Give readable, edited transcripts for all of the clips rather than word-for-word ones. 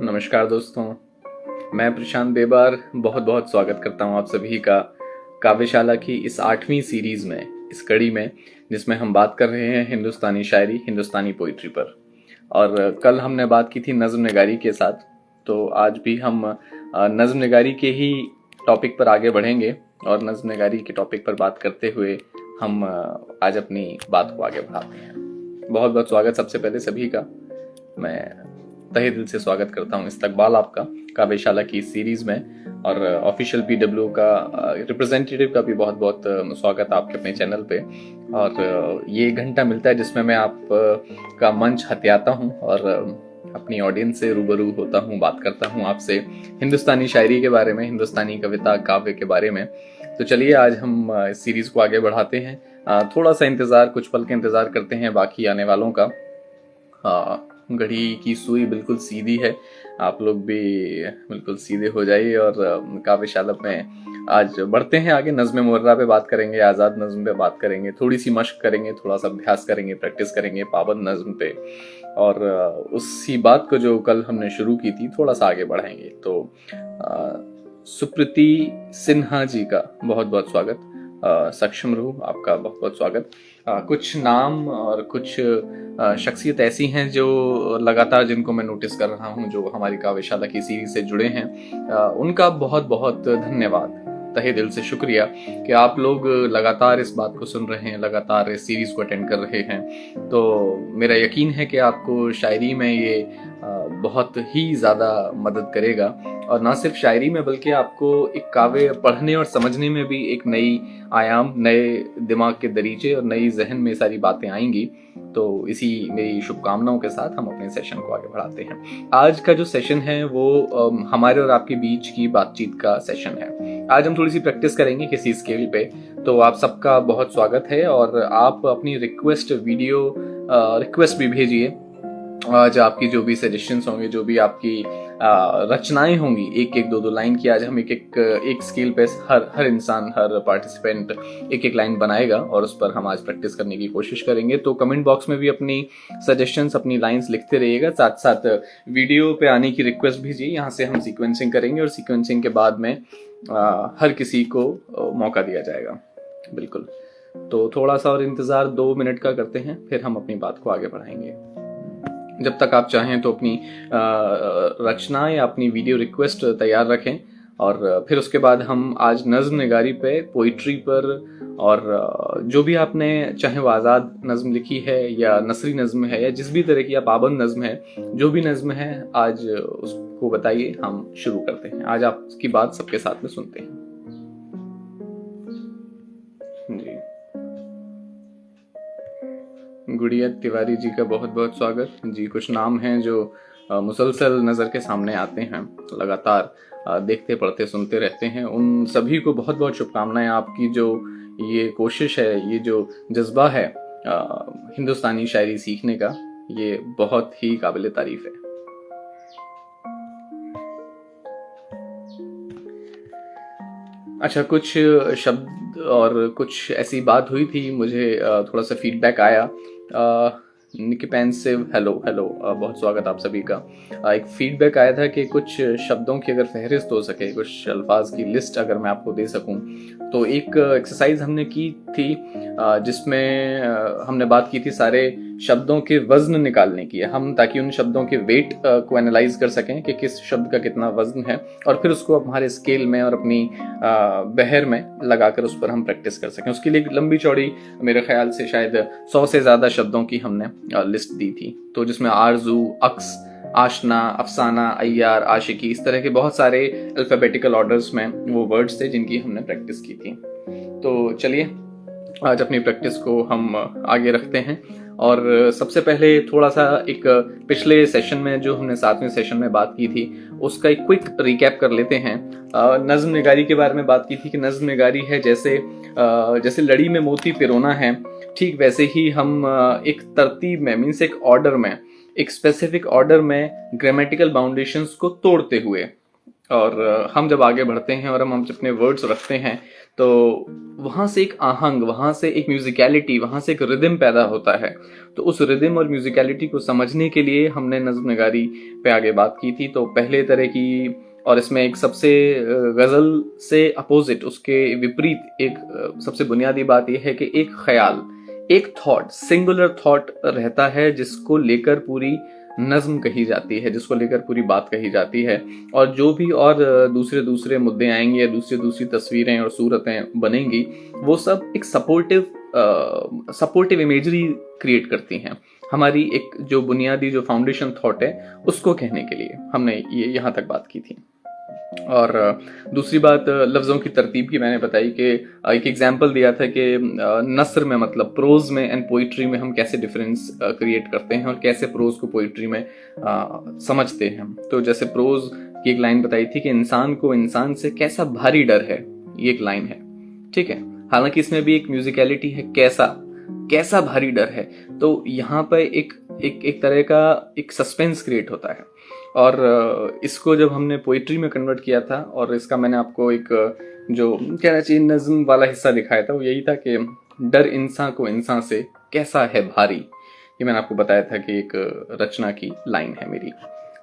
नमस्कार दोस्तों, मैं प्रशांत बेबार बहुत बहुत स्वागत करता हूं आप सभी का काव्यशाला की इस 8वीं सीरीज़ में, इस कड़ी में जिसमें हम बात कर रहे हैं हिंदुस्तानी शायरी, हिंदुस्तानी पोइट्री पर। और कल हमने बात की थी नज़्म निगारी के साथ, तो आज भी हम नज़्म निगारी के ही टॉपिक पर आगे बढ़ेंगे और नज़्म निगारी के टॉपिक पर बात करते हुए हम आज अपनी बात को आगे बढ़ाते हैं। बहुत बहुत स्वागत सबसे पहले सभी का। मैं तहे दिल से स्वागत करता हूँ इस्तकबाल आपका काव्यशाला की सीरीज में, और ऑफिशियल पीडब्ल्यू का रिप्रेजेंटेटिव का भी बहुत बहुत स्वागत आपके अपने चैनल पे। और ये घंटा मिलता है जिसमें मैं आप का मंच हथियाता हूँ और अपनी ऑडियंस से रूबरू होता हूँ, बात करता हूँ आपसे हिंदुस्तानी शायरी के बारे में, हिंदुस्तानी कविता काव्य के बारे में। तो चलिए आज हम इस सीरीज को आगे बढ़ाते हैं। थोड़ा सा इंतज़ार, कुछ पल के इंतज़ार करते हैं बाकी आने वालों का। घड़ी की सुई बिल्कुल सीधी है, आप लोग भी बिल्कुल सीधे हो जाइए और काव्यशाला में आज बढ़ते हैं आगे। नज़्म मुर्रा पे बात करेंगे, आज़ाद नज़्म पे बात करेंगे, थोड़ी सी मशक करेंगे, थोड़ा सा अभ्यास करेंगे, प्रैक्टिस करेंगे पाबंद नज़्म पे, और उसी बात को जो कल हमने शुरू की थी थोड़ा सा आगे बढ़ाएंगे। तो सुप्रीति सिन्हा जी का बहुत बहुत स्वागत। सक्षम रूह आपका बहुत बहुत स्वागत। कुछ नाम और कुछ शख्सियत ऐसी हैं जो लगातार, जिनको मैं नोटिस कर रहा हूं, जो हमारी काव्यशाला की सीरीज से जुड़े हैं, उनका बहुत बहुत धन्यवाद, तहे दिल से शुक्रिया कि आप लोग लगातार इस बात को सुन रहे हैं, लगातार इस सीरीज को अटेंड कर रहे हैं। तो मेरा यकीन है कि आपको शायरी में ये बहुत ही ज़्यादा मदद करेगा, और ना सिर्फ शायरी में बल्कि आपको एक काव्य पढ़ने और समझने में भी एक नई आयाम, नए दिमाग के दरीचे और नई जहन में सारी बातें आएंगी। तो इसी मेरी शुभकामनाओं के साथ हम अपने सेशन को आगे बढ़ाते हैं। आज का जो सेशन है वो हमारे और आपके बीच की बातचीत का सेशन है। आज हम थोड़ी सी प्रैक्टिस करेंगे किसी स्केल पे, तो आप सबका बहुत स्वागत है। और आप अपनी रिक्वेस्ट भी भेजिए। आज आपकी जो भी सजेशंस होंगे, जो भी आपकी रचनाएं होंगी, एक एक दो दो लाइन की, आज हम एक स्केल पे हर इंसान, हर पार्टिसिपेंट एक एक लाइन बनाएगा और उस पर हम आज प्रैक्टिस करने की कोशिश करेंगे। तो कमेंट बॉक्स में भी अपनी सजेशंस, अपनी लाइंस लिखते रहिएगा, साथ साथ वीडियो पे आने की रिक्वेस्ट भेजिए। यहाँ से हम सीक्वेंसिंग करेंगे और सीक्वेंसिंग के बाद में हर किसी को मौका दिया जाएगा। बिल्कुल। तो थोड़ा सा और इंतजार 2 मिनट का करते हैं, फिर हम अपनी बात को आगे बढ़ाएंगे। जब तक आप चाहें तो अपनी रचना या अपनी वीडियो रिक्वेस्ट तैयार रखें, और फिर उसके बाद हम आज नज़्म निगारी पे, पोइट्री पर, और जो भी आपने, चाहे वो आज़ाद नज़्म लिखी है या नसरी नज़्म है या जिस भी तरह की पाबंद नज़्म है, जो भी नज़्म है आज उसको बताइए। हम शुरू करते हैं। आज आपकी बात सबके साथ में सुनते हैं जी। गुड़िया तिवारी जी का बहुत बहुत स्वागत जी। कुछ नाम हैं जो मुसलसल नज़र के सामने आते हैं, लगातार देखते पढ़ते सुनते रहते हैं। उन सभी को बहुत बहुत शुभकामनाएं। आपकी जो ये कोशिश है, ये जो जज्बा है हिंदुस्तानी शायरी सीखने का, ये बहुत ही काबिल तारीफ है। अच्छा, कुछ शब्द और कुछ ऐसी बात हुई थी, मुझे थोड़ा सा फीडबैक आया। निकिपेंसिव हेलो बहुत स्वागत आप सभी का। एक फीडबैक आया था कि कुछ शब्दों की अगर फहरिस्त हो सके, कुछ अल्फाज की लिस्ट अगर मैं आपको दे सकूं। तो एक एक्सरसाइज हमने की थी जिसमें हमने बात की थी सारे शब्दों के वजन निकालने की, हम ताकि उन शब्दों के वेट को एनालाइज कर सकें कि किस शब्द का कितना वजन है, और फिर उसको हमारे स्केल में और अपनी बहर में लगाकर उस पर हम प्रैक्टिस कर सकें। उसके लिए एक लंबी चौड़ी, मेरे ख्याल से शायद 100 से ज़्यादा शब्दों की हमने लिस्ट दी थी। तो जिसमें आरजू, अक्स, आशना, अफसाना, अय्यार, आशिकी, इस तरह के बहुत सारे अल्फ़ाबेटिकल ऑर्डर्स में वो वर्ड्स थे जिनकी हमने प्रैक्टिस की थी। तो चलिए आज अपनी प्रैक्टिस को हम आगे रखते हैं। और सबसे पहले थोड़ा सा एक पिछले सेशन में जो हमने 7वें सेशन में बात की थी उसका एक क्विक रिकैप कर लेते हैं। नज़्म निगारी के बारे में बात की थी कि नज़्म निगारी है जैसे लड़ी में मोती पिरोना है, ठीक वैसे ही हम एक तरतीब में, मीन्स एक ऑर्डर में, एक स्पेसिफिक ऑर्डर में ग्रामेटिकल बाउंडेशंस को तोड़ते हुए और हम जब आगे बढ़ते हैं और हम अपने वर्ड्स रखते हैं तो वहाँ से एक आहंग, वहाँ से एक म्यूजिकलिटी, वहाँ से एक रिदम पैदा होता है। तो उस रिदम और म्यूजिकलिटी को समझने के लिए हमने नज्म नगारी पे आगे बात की थी। तो पहले तरह की, और इसमें एक सबसे गज़ल से अपोजिट, उसके विपरीत एक सबसे बुनियादी बात यह है कि एक ख्याल, एक थॉट, सिंगुलर थॉट रहता है जिसको लेकर पूरी नज्म कही जाती है, जिसको लेकर पूरी बात कही जाती है। और जो भी और दूसरे दूसरे मुद्दे आएंगे या दूसरी दूसरी तस्वीरें और सूरतें बनेंगी, वो सब एक सपोर्टिव इमेजरी क्रिएट करती हैं। हमारी एक जो बुनियादी जो फाउंडेशन थॉट है उसको कहने के लिए हमने ये यहाँ तक बात की थी। और दूसरी बात लफ्ज़ों की तरतीब की मैंने बताई कि एक एग्जांपल दिया था कि नस्र में, मतलब प्रोज में एंड पोइट्री में हम कैसे डिफरेंस क्रिएट करते हैं और कैसे प्रोज को पोइट्री में समझते हैं। तो जैसे प्रोज की एक लाइन बताई थी कि इंसान को इंसान से कैसा भारी डर है, ये एक लाइन है, ठीक है। हालांकि इसमें भी एक म्यूजिकलिटी है, कैसा भारी डर है। तो यहाँ पर एक तरह का एक सस्पेंस क्रिएट होता है। और इसको जब हमने पोइट्री में कन्वर्ट किया था, और इसका मैंने आपको एक जो कहना चाहिए नज्म वाला हिस्सा दिखाया था, वो यही था कि डर इंसान को इंसान से कैसा है भारी। ये मैंने आपको बताया था कि एक रचना की लाइन है मेरी,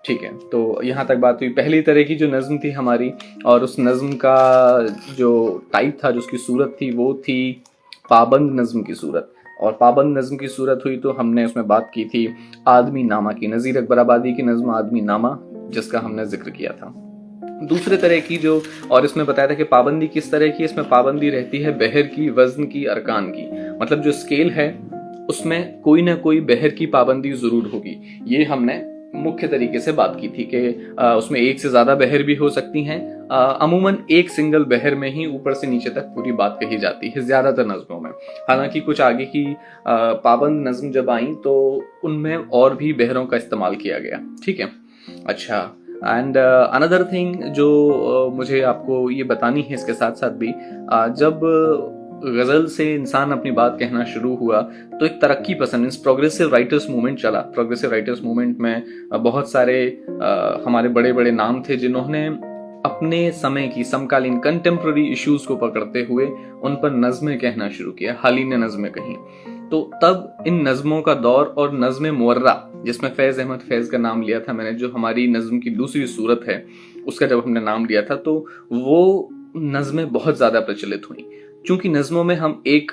ठीक है। तो यहाँ तक बात हुई पहली तरह की जो नज्म थी हमारी, और उस नज्म का जो टाइप था, जो उसकी सूरत थी, वो थी पाबंद नज्म की सूरत। और पाबंद नज्म की सूरत हुई तो हमने उसमें बात की थी आदमी नामा की, नज़ीर अकबर आबादी की नज्म आदमी नामा, जिसका हमने जिक्र किया था। दूसरे तरह की जो, और इसमें बताया था कि पाबंदी किस तरह की, इसमें पाबंदी रहती है बहर की, वजन की, अरकान की। मतलब जो स्केल है उसमें कोई ना कोई बहर की पाबंदी जरूर होगी। ये हमने मुख्य तरीके से बात की थी कि उसमें एक से ज्यादा बहर भी हो सकती हैं। अमूमन एक सिंगल बहर में ही ऊपर से नीचे तक पूरी बात कही जाती है ज्यादातर नज्मों में। हालांकि कुछ आगे की पाबंद नज्म जब आई तो उनमें और भी बहरों का इस्तेमाल किया गया, ठीक है। अच्छा, एंड अनदर थिंग जो मुझे आपको ये बतानी है इसके साथ साथ भी, जब गजल से इंसान अपनी बात कहना शुरू हुआ तो एक तरक्की पसंद प्रोग्रेसिव राइटर्स मूवमेंट चला। प्रोग्रेसिव राइटर्स मूवमेंट में बहुत सारे हमारे बड़े बड़े नाम थे जिन्होंने अपने समय की समकालीन कंटेम्प्रेरी इश्यूज को पकड़ते हुए उन पर नज़में कहना शुरू किया, हालिया नज़में कहीं। तो तब इन नज़मों का दौर, और नज़्म मुअर्रा जिसमें फैज़ अहमद फैज़ का नाम लिया था मैंने, जो हमारी नज़्म की दूसरी सूरत है, उसका जब हमने नाम लिया था तो वो नज़में बहुत ज़्यादा प्रचलित हुई। क्योंकि नज़मों में हम एक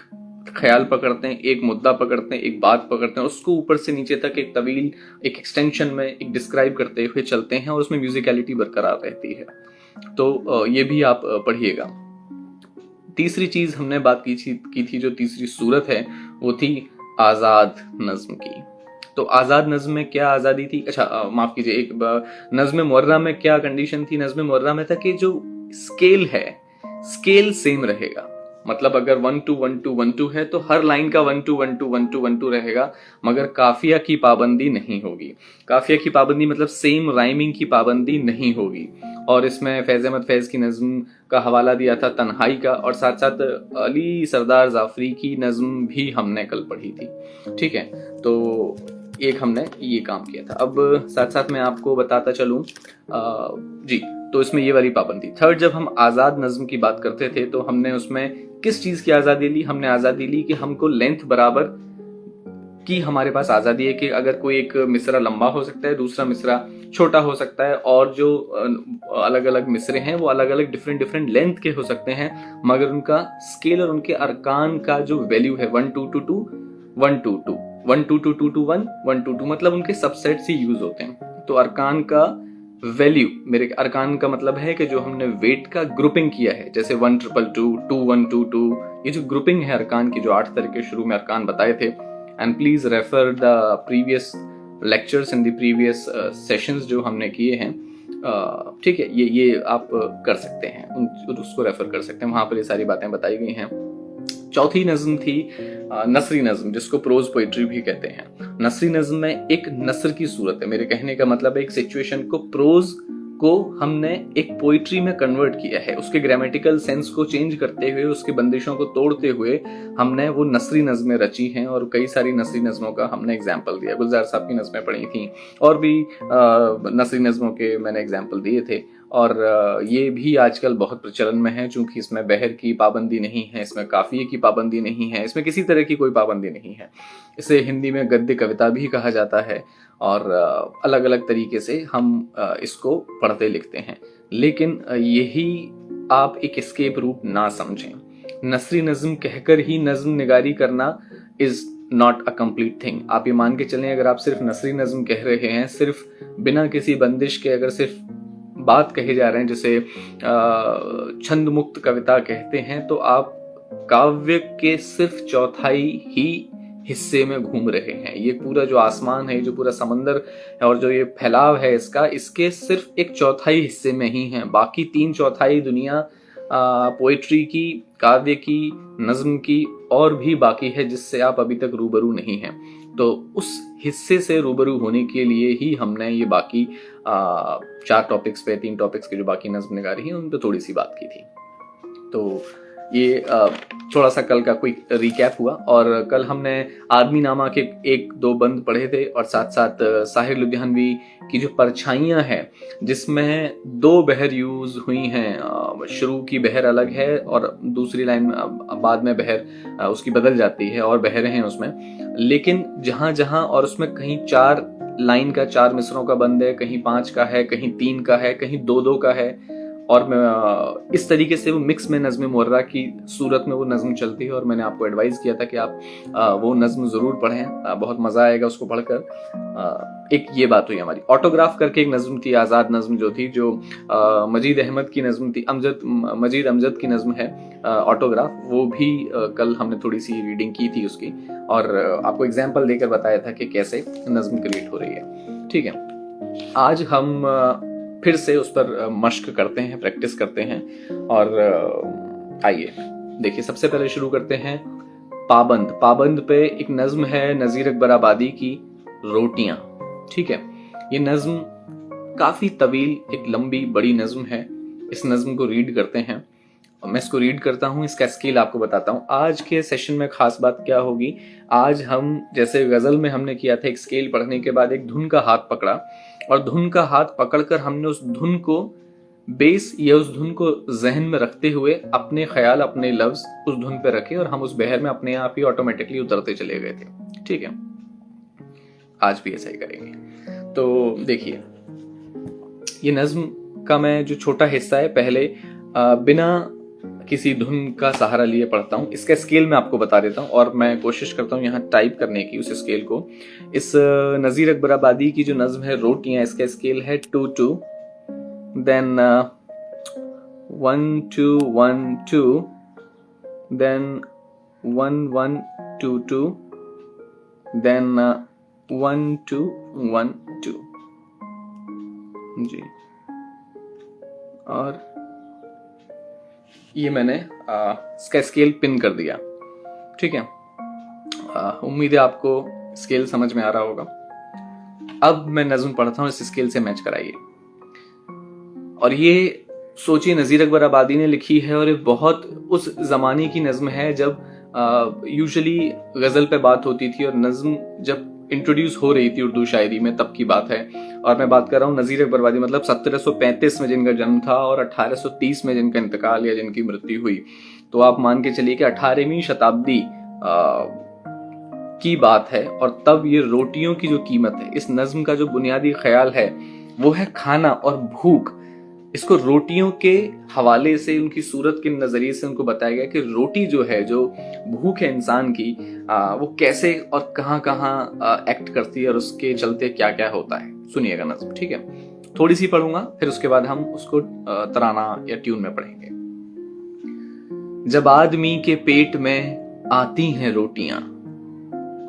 ख्याल पकड़ते हैं, एक मुद्दा पकड़ते हैं, एक बात पकड़ते हैं, उसको ऊपर से नीचे तक एक तवील एक एक्सटेंशन में एक डिस्क्राइब करते हुए चलते हैं, और उसमें म्यूजिकलिटी बरकरार रहती है। तो ये भी आप पढ़िएगा। तीसरी चीज हमने बात की थी जो तीसरी सूरत है वो थी आजाद नज्म की। तो आजाद नज्म में क्या आजादी थी, अच्छा माफ कीजिए, एक नज्म मुअर्रा में क्या कंडीशन थी। नज्म मुअर्रा में था कि जो स्केल है, स्केल सेम रहेगा। मतलब अगर 1 2 1 2 1 2 है तो हर लाइन का 1 2 1 2 1 2 1 2 रहेगा, मगर काफिया की पाबंदी नहीं होगी। काफिया की पाबंदी मतलब सेम राइमिंग की पाबंदी नहीं होगी। और इसमें फैज़ अहमद फैज़ की नज्म का हवाला दिया था तन्हाई का, और साथ साथ अली सरदार जाफरी की नज्म भी हमने कल पढ़ी थी, ठीक है। तो एक हमने ये काम किया था। अब साथ साथ मैं आपको बताता चलूं जी, तो इसमें ये वाली पाबंदी। थर्ड, जब हम आज़ाद नज्म की बात करते थे तो हमने उसमें किस चीज़ की आज़ादी ली, हमने आज़ादी ली कि हमको लेंथ बराबर की हमारे पास आज़ादी है कि अगर कोई एक मिसरा लंबा हो सकता है, दूसरा मिसरा छोटा हो सकता है, और जो अलग अलग मिसरे हैं वो अलग अलग डिफरेंट लेंथ के हो सकते हैं, मगर उनका स्केल और उनके अरकान का जो वैल्यू है 1 2 2 2 1 2 2 1 2 2 2 2 1 1 2 2, मतलब उनके सबसेट से यूज होते हैं। तो अरकान का वैल्यू, मेरे अरकान का मतलब है कि जो हमने वेट का ग्रुपिंग किया है, जैसे 1 2 2 2 1 2 2, ये जो ग्रुपिंग है अरकान की, जो 8 तरह के शुरू में अरकान बताए थे। And please refer the previous lectures in the previous sessions जो हमने किए हैं, ठीक है। ये आप कर सकते हैं, उसको रेफर कर सकते हैं, वहां पर ये सारी बातें बताई गई हैं। चौथी नज्म थी नसरी नज्म, जिसको प्रोज पोइट्री भी कहते हैं। नसरी नज्म में एक नसर की सूरत है, मेरे कहने का मतलब एक सिचुएशन को, प्रोज को हमने एक पोइट्री में कन्वर्ट किया है, उसके ग्रामेटिकल सेंस को चेंज करते हुए, उसकी बंदिशों को तोड़ते हुए हमने वो नसरी नज़में रची हैं। और कई सारी नसरी नज़मों का हमने एग्जाम्पल दिया, गुलजार साहब की नज़में पढ़ी थी, और भी नसरी नज़मों के मैंने एग्जाम्पल दिए थे। और ये भी आजकल बहुत प्रचलन में है, चूंकि इसमें बहर की पाबंदी नहीं है, इसमें काफिये की पाबंदी नहीं है, इसमें किसी तरह की कोई पाबंदी नहीं है। इसे हिंदी में गद्य कविता भी कहा जाता है और अलग अलग तरीके से हम इसको पढ़ते लिखते हैं। लेकिन यही आप एक एस्केप रूट ना समझें। नसरी नज्म कहकर ही नज्म निगारी करना is not a complete thing. आप ये मान के चलें, अगर आप सिर्फ नसरी नज्म कह रहे हैं, सिर्फ बिना किसी बंदिश के अगर सिर्फ बात कहे जा रहे हैं, जैसे छंद मुक्त कविता कहते हैं, तो आप काव्य के सिर्फ चौथाई ही हिस्से में घूम रहे हैं। ये पूरा जो आसमान है, जो पूरा समंदर है और जो ये फैलाव है इसका, इसके सिर्फ एक चौथाई हिस्से में ही है। बाकी 3/4 दुनिया पोएट्री की, काव्य की, नज्म की और भी बाकी है, जिससे आप अभी तक रूबरू नहीं हैं। तो उस हिस्से से रूबरू होने के लिए ही हमने ये बाकी 4 टॉपिक्स पे, 3 टॉपिक्स के जो बाकी नज्म निगारी हैं उन पे थोड़ी सी बात की थी। तो ये थोड़ा सा कल का क्विक रिकैप हुआ। और कल हमने आदमी नामा के 1-2 बंद पढ़े थे और साथ साथ साहिर लुधियानवी की जो परछाइयाँ हैं, जिसमें 2 बहर यूज हुई हैं। शुरू की बहर अलग है और दूसरी लाइन बाद में बहर उसकी बदल जाती है और बहरें हैं उसमें। लेकिन जहां जहां, और उसमें कहीं 4 लाइन का 4 मिसरों का बंद है, कहीं 5 का है, कहीं 3 का है, कहीं 2-2 का है। और मैं इस तरीके से वो मिक्स में नज़्म मुर्रा की सूरत में वो नज़्म चलती है। और मैंने आपको एडवाइस किया था कि आप वो नज़्म ज़रूर पढ़ें, बहुत मज़ा आएगा उसको पढ़कर। एक ये बात हुई हमारी। ऑटोग्राफ करके एक नज़्म थी, आज़ाद नज़्म जो थी, जो मजीद अहमद की नज़्म थी, मजीद अमजद की नज़्म है ऑटोग्राफ। वो भी कल हमने थोड़ी सी रीडिंग की थी उसकी और आपको एग्जाम्पल देकर बताया था कि कैसे नज़्म क्रिएट हो रही है। ठीक है, आज हम फिर से उस पर मश्क करते हैं, प्रैक्टिस करते हैं। और आइए देखिए, सबसे पहले शुरू करते हैं पाबंद। पाबंद पे एक नज्म है नज़ीर अकबर आबादी की, रोटियां। ठीक है, ये नज्म काफी तवील, एक लंबी बड़ी नज्म है। इस नज्म को रीड करते हैं। मैं इसको रीड करता हूँ, इसका स्केल आपको बताता हूँ। आज के सेशन में खास बात क्या होगी, आज हम जैसे गजल में हमने किया था, एक स्केल पढ़ने के बाद एक धुन का हाथ पकड़ा और धुन का हाथ पकड़कर हमने उस धुन को बेस या उस धुन को जहन में रखते हुए अपने ख्याल, अपने लफ्ज उस धुन पे रखे और हम उस बहर में अपने आप ही ऑटोमेटिकली उतरते चले गए थे। ठीक है, आज भी ऐसा ही करेंगे। तो देखिए, ये नज्म का मैं जो छोटा हिस्सा है, पहले बिना किसी धुन का सहारा लिए पढ़ता हूँ। इसका स्केल मैं आपको बता देता हूँ और मैं कोशिश करता हूँ यहाँ टाइप करने की उस स्केल को। इस नज़ीर अकबर आबादी की जो नज्म है रोटियां, इसका स्केल है 2-2, देन 1-2-1-2, देन 1-1-2-2, देन 1-2-1-2 जी। और ये मैंने इसका स्केल पिन कर दिया। ठीक है, उम्मीद है आपको स्केल समझ में आ रहा होगा। अब मैं नज्म पढ़ता हूँ, इस स्केल से मैच कराइए। और ये सोचिए, नज़ीर अकबर आबादी ने लिखी है और ये बहुत उस जमाने की नज्म है जब यूजुअली गजल पे बात होती थी और नज्म जब इंट्रोड्यूस हो रही थी उर्दू शायरी में, तब की बात है। और मैं बात कर रहा हूँ नज़ीर अकबर आबादी, मतलब 1735 में जिनका जन्म था और 1830 में जिनका इंतकाल या जिनकी मृत्यु हुई। तो आप मान के चलिए कि 18वीं शताब्दी की बात है। और तब ये रोटियों की जो कीमत है, इस नज्म का जो बुनियादी ख्याल है वो है खाना और भूख। इसको रोटियों के हवाले से, उनकी सूरत के नजरिए से उनको बताया गया कि रोटी जो है, जो भूख है इंसान की, वो कैसे और कहाँ कहाँ एक्ट करती है और उसके चलते क्या क्या होता है। सुनिएगा नज्म, ठीक है? थोड़ी सी पढ़ूंगा, फिर उसके बाद हम उसको तराना या ट्यून में पढ़ेंगे। जब आदमी के पेट में आती हैं रोटियां,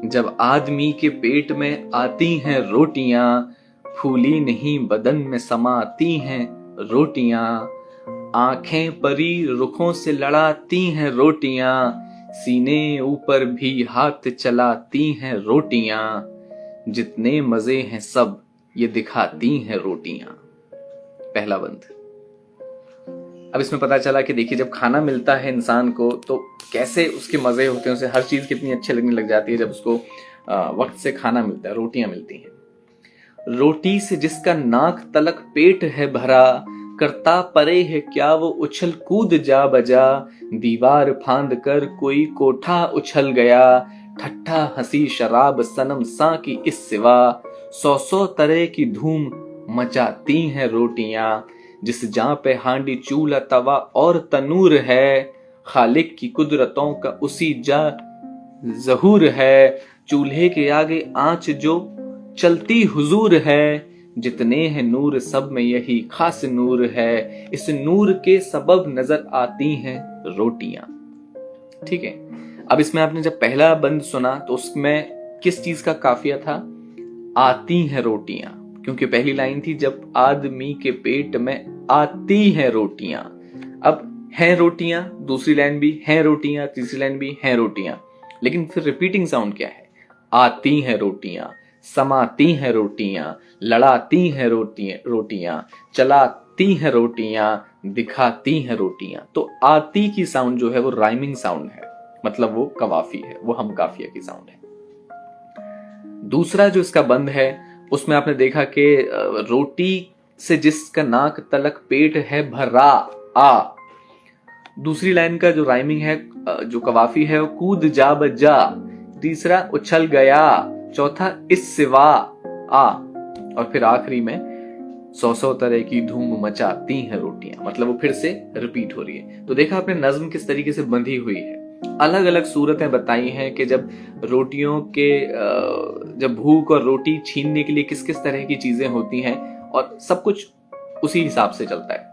जब आदमी के पेट में आती हैं रोटियां, फूली नहीं बदन में समाती हैं रोटियां, आंखें परी रुखों से लड़ाती हैं रोटियां, सीने ऊपर भी हाथ चलाती हैं रोटियां, जितने मजे हैं सब ये दिखाती हैं रोटियां। पहला बंद। अब इसमें पता चला कि देखिए, जब खाना मिलता है इंसान को तो कैसे उसके मजे होते हैं, उसे हर चीज कितनी अच्छी लगने लग जाती है जब उसको वक्त से खाना मिलता है, रोटियां मिलती हैं। रोटी से जिसका नाक तलक पेट है भरा, करता परे है क्या वो उछल कूद जा बजा, दीवार फांद कर कोई कोठा उछल गया, ठट्ठा हंसी शराब सनम सा की इस सिवा, सौ सौ तरह की धूम मचाती हैं रोटियां, जिस जहां पे हांडी चूल्हा तवा और तनूर है, खालिक की कुदरतों का उसी जा ज़हूर है, चूल्हे के आगे आंच जो चलती हुजूर है, जितने हैं नूर सब में यही खास नूर है, इस नूर के सबब नजर आती हैं रोटियां। ठीक है, अब इसमें आपने जब पहला बंद सुना तो उसमें किस चीज का काफिया था? आती हैं रोटियां, क्योंकि पहली लाइन थी जब आदमी के पेट में आती हैं रोटियां। अब हैं रोटियां, दूसरी लाइन भी हैं रोटियां, तीसरी लाइन भी हैं रोटियां, लेकिन फिर रिपीटिंग साउंड क्या है? आती हैं रोटियां, समाती हैं रोटियां, लड़ाती हैं रोटियां, चलाती हैं रोटियां, दिखाती हैं रोटियां। तो आती की साउंड जो है वो राइमिंग साउंड है, मतलब वो कवाफी है, वो हम काफिया की साउंड है। दूसरा जो इसका बंद है उसमें आपने देखा कि रोटी से जिसका नाक तलक पेट है भरा आ। दूसरी लाइन का जो राइमिंग है, जो कवाफी है, वो कूद जा बजा। तीसरा उछल गया, चौथा इस सिवा आ, और फिर आखिरी में सौ सौ तरह की धूम मचाती हैं रोटियां, मतलब वो फिर से रिपीट हो रही है। तो देखा आपने नज्म किस तरीके से बंधी हुई है। अलग अलग सूरतें बताई हैं कि जब रोटियों के जब भूख और रोटी छीनने के लिए किस किस तरह की चीजें होती हैं, और सब कुछ उसी हिसाब से चलता है।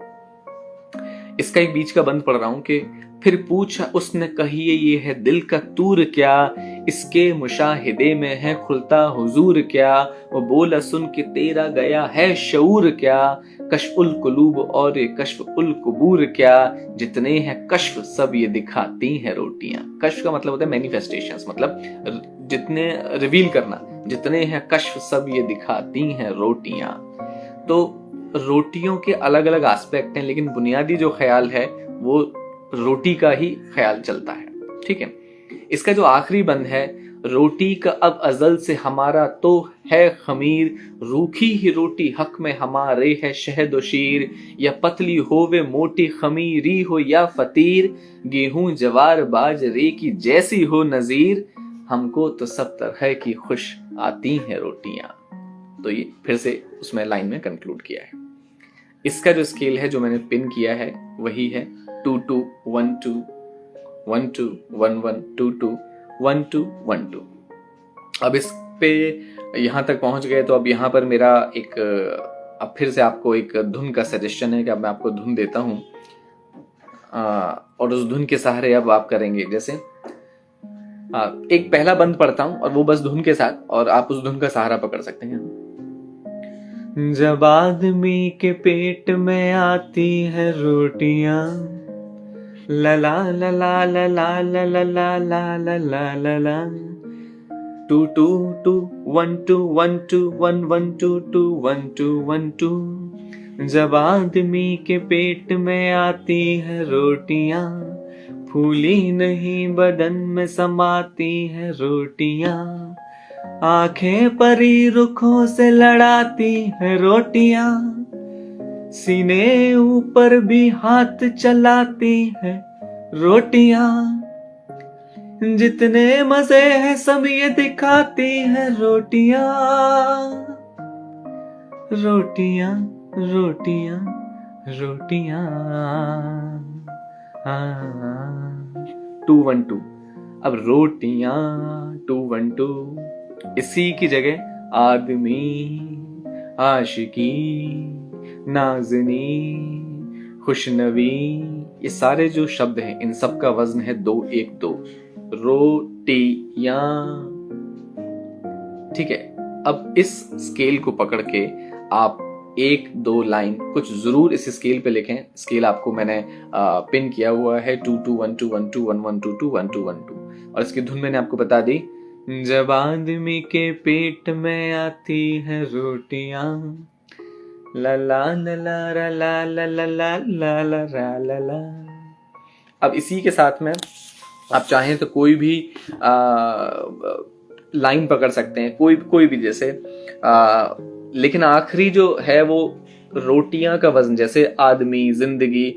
इसका एक बीच का बंद पढ़ रहा हूं कि फिर पूछा उसने कहिए ये है दिल का तूर क्या, इसके मुशाहिदे में है खुलता हुजूर क्या, वो बोला सुन के तेरा गया है शऊर क्या, कश्फुल कुलूब और ये कश्फुल कुबूर क्या, जितने हैं कश्फ सब ये दिखाती हैं रोटियां। कश्फ का मतलब होता है मैनिफेस्टेशंस, मतलब जितने रिवील करना, जितने हैं कश्फ सब ये दिखाती हैं रोटियां। तो रोटियों के अलग अलग एस्पेक्ट हैं, लेकिन बुनियादी जो ख्याल है वो रोटी का ही ख्याल चलता है। ठीक है, इसका जो आखिरी बंद है, रोटी का अब अजल से हमारा तो है खमीर, रूखी ही रोटी हक में हमारे है शहद व शीर, या पतली हो वे मोटी खमीरी हो या फतीर, गेहूं जवार बाजरे की जैसी हो नजीर, हमको तो सब तरह की खुश आती हैं रोटियां। तो ये फिर से उसमें लाइन में कंक्लूड किया है। इसका जो स्केल है जो मैंने पिन किया है वही है 2-2 1-2 1-2 1-1 2-2 1-2 1-2। अब इस पे यहां तक पहुंच गए तो अब यहां पर मेरा एक अब फिर से आपको एक धुन का सजेशन है कि अब मैं आपको धुन देता हूं, और उस धुन के सहारे अब आप करेंगे। जैसे एक पहला बंद पढ़ता हूं और वो बस धुन के साथ, और आप उस धुन का सहारा पकड़ सकते हैं। जब आदमी के पेट में आती है रोटियां, ला ला ला ला ला ला ला ला ला ला ला ला ला ला, 2-2-2 1-2 1-2 1-1 2-2 1-2 1-2। जब आदमी के पेट में आती है रोटियां, फूली नहीं बदन में समाती है रोटियां, आंखें परी रुखों से लड़ाती है रोटियां, सीने ऊपर भी हाथ चलाती है रोटियां, जितने मजे हैं सब ये दिखाती है रोटियां, रोटियां रोटियां रोटियां। 2-1-2। अब रोटियां 2-1-2, इसी की जगह आदमी, आशिकी, नाज़नी, खुशनवी, ये सारे जो शब्द हैं इन सब का वजन है 2-1-2, रोटियां। ठीक है, अब इस स्केल को पकड़ के आप 1-2 लाइन कुछ जरूर इस स्केल पे लिखें। स्केल आपको मैंने पिन किया हुआ है 2-2 1-2 1-2 1-1 2-2 1-2 1-2, और इसकी धुन मैंने आपको बता दी। जब आदमी के पेट में आती है रोटियां, ला ला ला ला ला ला ला ला ला ला ला ला। अब इसी के साथ में आप चाहें तो कोई भी लाइन पकड़ सकते हैं, कोई भी, जैसे लेकिन आखिरी जो है वो रोटियां का वजन, जैसे आदमी, जिंदगी,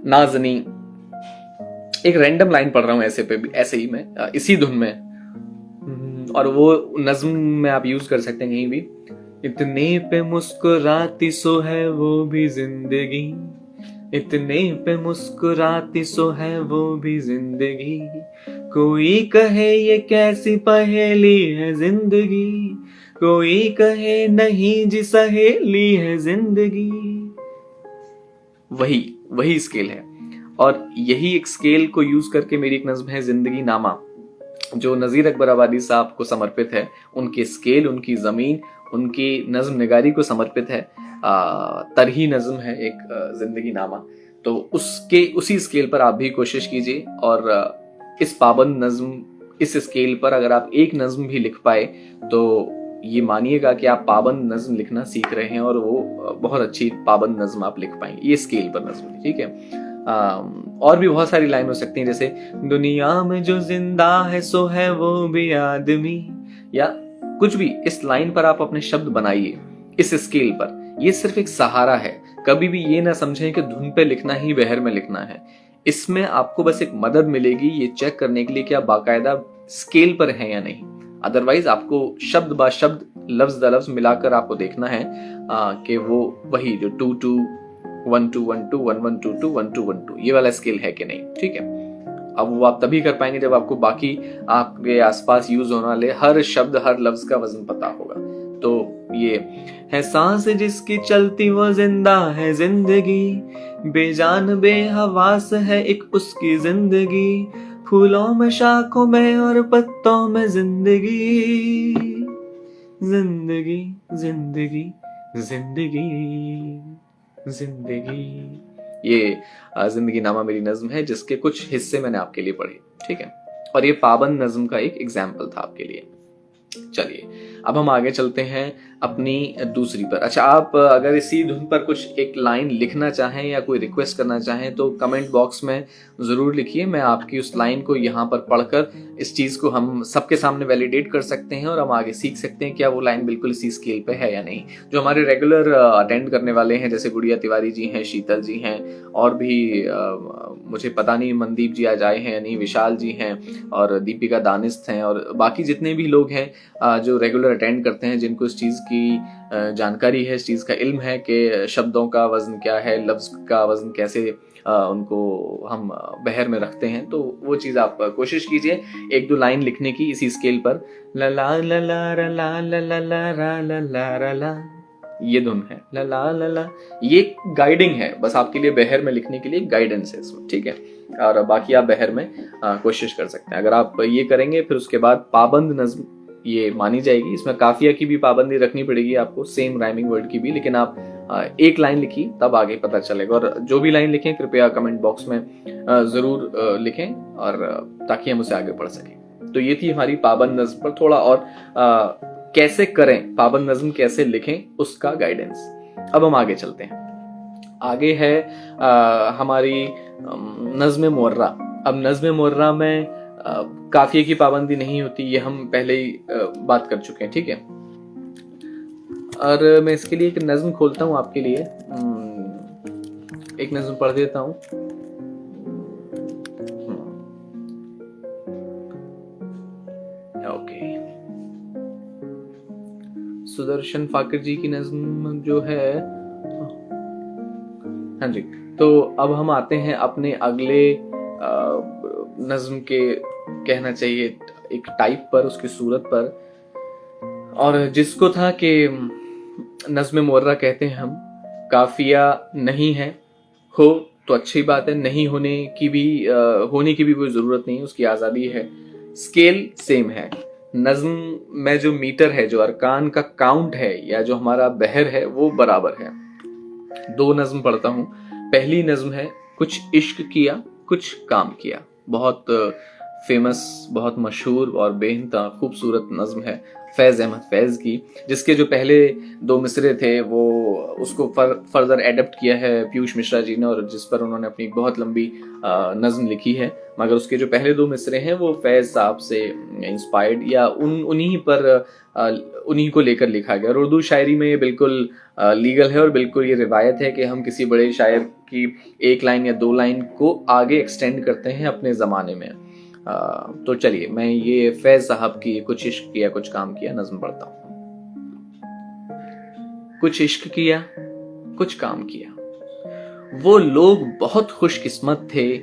नाजनी, एक रैंडम लाइन पढ़ रहा हूं ऐसे पे भी, ऐसे ही मैं इसी धुन में, और वो नज्म में आप यूज कर सकते हैं कहीं भी। इतने पे मुस्कुराती सो है वो भी जिंदगी, इतने पे मुस्कुराती सो है वो भी जिंदगी, कोई कहे ये कैसी पहेली है जिंदगी, कोई कहे नहीं जी सहेली है जिंदगी। वही वही स्केल है, और यही एक स्केल को यूज करके मेरी एक नज्म है जिंदगी नामा, जो नजीर अकबर आबादी साहब को समर्पित है। उनके स्केल, उनकी जमीन, उनकी नज्म निगारी को समर्पित है। तरही नज्म है एक जिंदगी नामा। तो उसी स्केल पर आप भी कोशिश कीजिए, और इस पाबंद नज्म, इस स्केल पर अगर आप एक नज्म भी लिख पाए तो ये मानिएगा कि आप पाबंद नज्म लिखना सीख रहे हैं, और वो बहुत अच्छी पाबंद नज्म आप लिख पाएंगे ये स्केल पर नज्म। ठीक है। और भी बहुत सारी लाइन हो सकती हैं, जैसे दुनिया में जो जिंदा है सो है वो भी आदमी, या कुछ भी। इस लाइन पर आप अपने शब्द बनाइए इस स्केल पर। ये सिर्फ एक सहारा है, कभी भी ये ना समझें कि धुन पे लिखना ही बहर में लिखना है। इसमें आपको बस एक मदद मिलेगी ये चेक करने के लिए कि आप बाकायदा स्केल पर हैं या नहीं। अदरवाइज आपको शब्द बा शब्द, लफ्ज द लफ्ज मिलाकर आपको देखना है कि वो वही जो 2-2 1-2 1-2 1-1 2-2 1-2 1-2 ये वाला स्केल है कि नहीं। ठीक है। अब वो आप तभी कर पाएंगे जब आपको बाकी आपके आसपास यूज होने वाले हर शब्द, हर लफ्ज का वजन पता होगा। तो ये है सांस जिसकी चलती वो जिंदा है जिंदगी, बेजान बेहवास है एक उसकी जिंदगी, फूलों में, शाखों में और पत्तों में जिंदगी, जिंदगी जिंदगी जिंदगी जिंदगी। ये जिंदगी नामा मेरी नज्म है, जिसके कुछ हिस्से मैंने आपके लिए पढ़े। ठीक है। और ये पाबंद नज्म का एक एग्जाम्पल था आपके लिए। चलिए अब हम आगे चलते हैं अपनी दूसरी पर। अच्छा, आप अगर इसी धुन पर कुछ एक लाइन लिखना चाहें या कोई रिक्वेस्ट करना चाहें तो कमेंट बॉक्स में जरूर लिखिए। मैं आपकी उस लाइन को यहाँ पर पढ़कर इस चीज को हम सबके सामने वैलिडेट कर सकते हैं, और हम आगे सीख सकते हैं क्या वो लाइन बिल्कुल इसी स्केल पे है या नहीं। जो हमारे रेगुलर अटेंड करने वाले हैं, जैसे गुड़िया तिवारी जी हैं, शीतल जी हैं, और भी मुझे पता नहीं मनदीप जी आज आए हैं या नहीं, विशाल जी हैं, और दीपिका दानिस्त हैं, और बाकी जितने भी लोग हैं जो रेगुलर अटेंड करते हैं, जिनको इस चीज़ की जानकारी है, इस चीज़ का इल्म है कि शब्दों का वजन क्या है, लफ्ज़ का वजन कैसे उनको हम बहर में रखते हैं, तो वो चीज़ आप कोशिश कीजिए 1-2 लाइन लिखने की इसी स्केल पर। ला ला ला ला ला ला ला ला ला ला ला ला, ये धुन है। ला ला ला ला, ये गाइडिंग है बस आपके लिए, बहर में लिखने के लिए गाइडेंस है इसमें। ठीक है। और बाकी आप बहर में कोशिश कर सकते हैं। अगर आप ये करेंगे फिर उसके बाद पाबंद नज्म ये मानी जाएगी। इसमें काफिया की भी पाबंदी रखनी पड़ेगी आपको, सेम राइमिंग वर्ड की भी, लेकिन आप एक लाइन लिखिए तब आगे पता चलेगा। और जो भी लाइन लिखें कृपया कमेंट बॉक्स में जरूर लिखें, और ताकि हम उसे आगे पढ़ सकें। तो ये थी हमारी पाबंद नज्म पर थोड़ा और कैसे करें, पाबंद नज्म कैसे लिखें उसका गाइडेंस। अब हम आगे चलते हैं। आगे है हमारी नज्म मुर्रा। अब नज्म मुर्रा में काफिये की पाबंदी नहीं होती, ये हम पहले ही बात कर चुके हैं। ठीक है। और मैं इसके लिए एक नज्म खोलता हूं आपके लिए, एक नज्म पढ़ देता हूं। ओके, सुदर्शन फाकिर जी की नज्म जो है, हाँ जी। तो अब हम आते हैं अपने अगले नज्म के, कहना चाहिए एक टाइप पर, उसकी सूरत पर, और जिसको था कि नज्म मुर्रा कहते हैं हम। काफिया नहीं है, हो तो अच्छी बात है, नहीं होने की भी कोई जरूरत नहीं, उसकी आजादी है। स्केल सेम है। नज्म में जो मीटर है, जो अरकान का काउंट है, या जो हमारा बहर है, वो बराबर है। 2 नज्म पढ़ता हूं। पहली नज्म है कुछ इश्क किया कुछ काम किया। बहुत फेमस, बहुत मशहूर और बेइंतहा खूबसूरत नज़्म है फैज़ अहमद फैज़ की, जिसके जो पहले 2 मिसरे थे वो उसको फर्दर एडप्ट किया है पीयूष मिश्रा जी ने, और जिस पर उन्होंने अपनी बहुत लंबी नज़्म लिखी है। मगर उसके जो पहले 2 मिसरे हैं वो फैज़ साहब से इंस्पायर्ड या उन्हीं को लेकर लिखा गया। और उर्दू शायरी में ये बिल्कुल लीगल है और बिल्कुल ये रिवायत है कि हम किसी बड़े शायर की 1 लाइन या 2 लाइन को आगे एक्सटेंड करते हैं अपने ज़माने में। तो चलिए मैं ये फैज साहब की कुछ इश्क किया कुछ काम किया नज़्म पढ़ता हूँ। कुछ इश्क किया कुछ काम किया, वो लोग बहुत खुशकिस्मत थे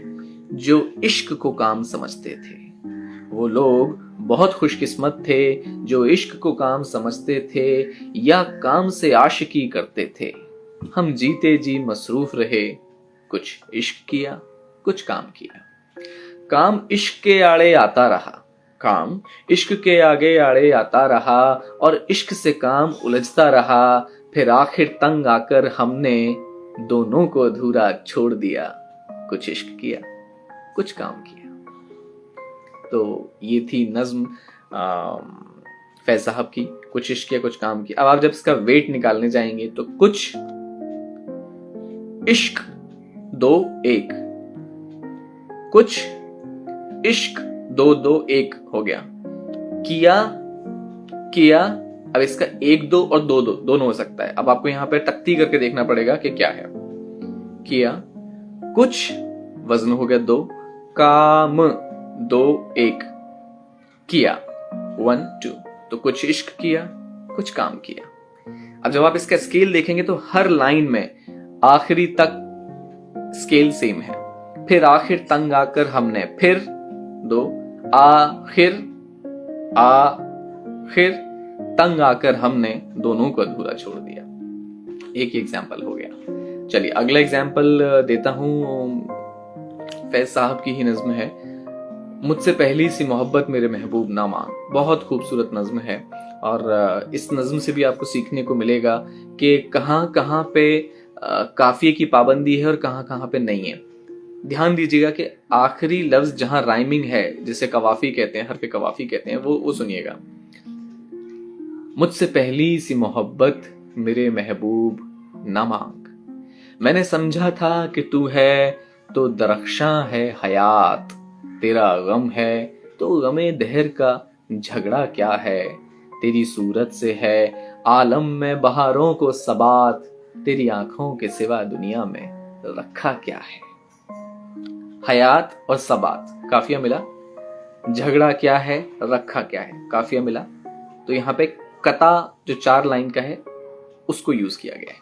जो इश्क को काम समझते थे। वो लोग बहुत खुशकिस्मत थे जो इश्क को काम समझते थे या काम से आशिकी करते थे। हम जीते जी मसरूफ रहे, कुछ इश्क किया कुछ काम किया। काम इश्क के आड़े आता रहा, काम इश्क के आगे आड़े आता रहा और इश्क से काम उलझता रहा। फिर आखिर तंग आकर हमने दोनों को अधूरा छोड़ दिया। कुछ इश्क किया कुछ काम किया। तो ये थी नज्म फैज साहब की, कुछ इश्क किया कुछ काम किया। अब आप जब इसका वेट निकालने जाएंगे तो कुछ इश्क 2 1, कुछ इश्क 2 2 1 हो गया। किया किया, अब इसका 1 2 और 2 2 दोनों हो सकता है। अब आपको यहां पे तख्ती करके देखना पड़ेगा कि क्या है। किया कुछ वजन हो गया 2, काम 2 1, किया 1 2, तो कुछ इश्क किया कुछ काम किया। अब जब आप इसका स्केल देखेंगे तो हर लाइन में आखिरी तक स्केल सेम है। फिर आखिर तंग आकर हमने, फिर 2 आखिर तंग आकर हमने दोनों को अधूरा छोड़ दिया। एक एग्जाम्पल हो गया। चलिए अगला एग्जाम्पल देता हूं। फैज साहब की ही नज्म है, मुझसे पहली सी मोहब्बत मेरे महबूब ना मांग। बहुत खूबसूरत नज्म है और इस नज्म से भी आपको सीखने को मिलेगा कि कहाँ कहाँ पे काफिये की पाबंदी है और कहाँ कहाँ पे नहीं है। ध्यान दीजिएगा कि आखिरी लफ्ज जहां राइमिंग है, जिसे कवाफी कहते हैं, हरफ कवाफी कहते हैं, वो सुनिएगा। मुझसे पहली सी मोहब्बत मेरे महबूब ना मांग, मैंने समझा था कि तू है तो दरख्शां है हयात, तेरा गम है तो गमे दहर का झगड़ा क्या है। तेरी सूरत से है आलम में बहारों को सबात, तेरी आंखों के सिवा दुनिया में रखा क्या है। हयात और सबात काफिया मिला, झगड़ा क्या है रखा क्या है काफिया मिला। तो यहां पे कता जो 4 लाइन का है उसको यूज किया गया है।